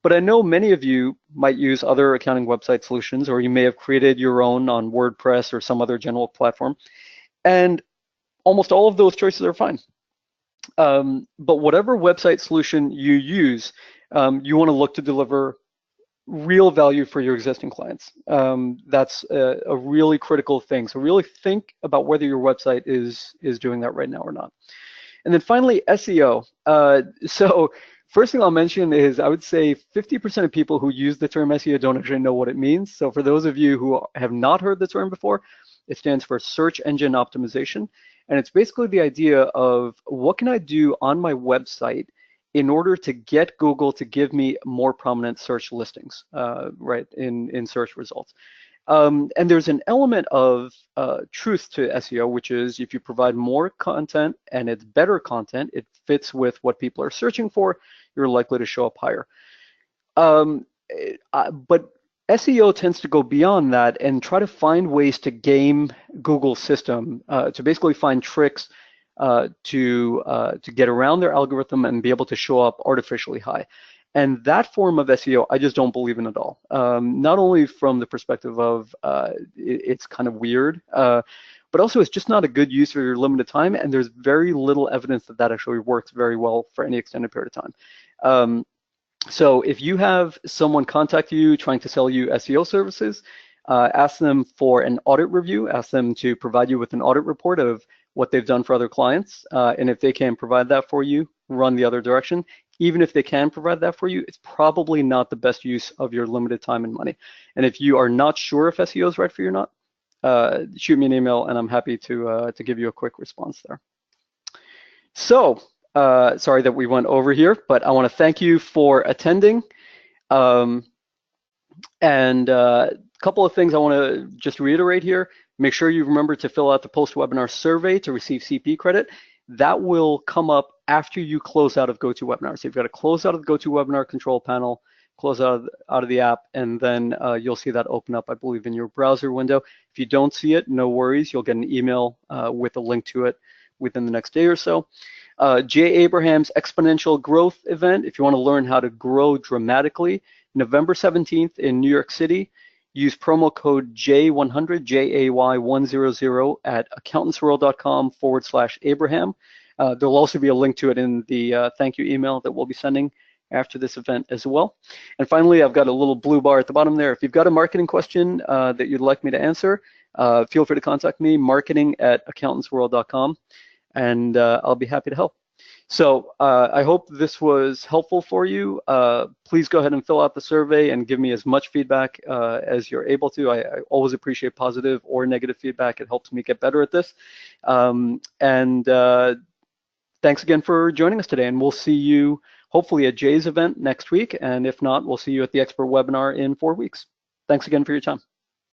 But I know many of you might use other accounting website solutions, or you may have created your own on WordPress or some other general platform. And almost all of those choices are fine. But whatever website solution you use, you want to look to deliver real value for your existing clients. That's a really critical thing. So really think about whether your website is doing that right now or not. And then finally, SEO. So first thing I'll mention is I would say 50% of people who use the term SEO don't actually know what it means. So for those of you who have not heard the term before, it stands for search engine optimization. And it's basically the idea of what can I do on my website in order to get Google to give me more prominent search listings, right, in search results. And there's an element of truth to SEO, which is if you provide more content and it's better content, it fits with what people are searching for, you're likely to show up higher. But SEO tends to go beyond that and try to find ways to game Google's system, to basically find tricks to get around their algorithm and be able to show up artificially high. And that form of SEO, I just don't believe in at all. Not only from the perspective of it's kind of weird, but also it's just not a good use of your limited time, and there's very little evidence that that actually works very well for any extended period of time. So if you have someone contact you trying to sell you SEO services, ask them for an audit review, ask them to provide you with an audit report of what they've done for other clients, and if they can't provide that for you, run the other direction. Even if they can provide that for you, it's probably not the best use of your limited time and money. And if you are not sure if SEO is right for you or not, shoot me an email and I'm happy to give you a quick response there. So, sorry that we went over here, but I want to thank you for attending. And a couple of things I want to just reiterate here. Make sure you remember to fill out the post-webinar survey to receive CP credit. That will come up after you close out of GoToWebinar. So you've got to close out of the GoToWebinar control panel, close out of the app, and then you'll see that open up, I believe, in your browser window. If you don't see it, no worries. You'll get an email with a link to it within the next day or so. Jay Abraham's Exponential Growth event, if you want to learn how to grow dramatically, November 17th in New York City. Use promo code J100, JAY100 at accountantsworld.com/Abraham. There'll also be a link to it in the thank you email that we'll be sending after this event as well. And finally, I've got a little blue bar at the bottom there. If you've got a marketing question that you'd like me to answer, feel free to contact me, marketing@accountantsworld.com, and I'll be happy to help. So I hope this was helpful for you. Please go ahead and fill out the survey and give me as much feedback as you're able to. I always appreciate positive or negative feedback. It helps me get better at this. Thanks again for joining us today, and we'll see you hopefully at Jay's event next week, and if not, we'll see you at the expert webinar in 4 weeks. Thanks again for your time.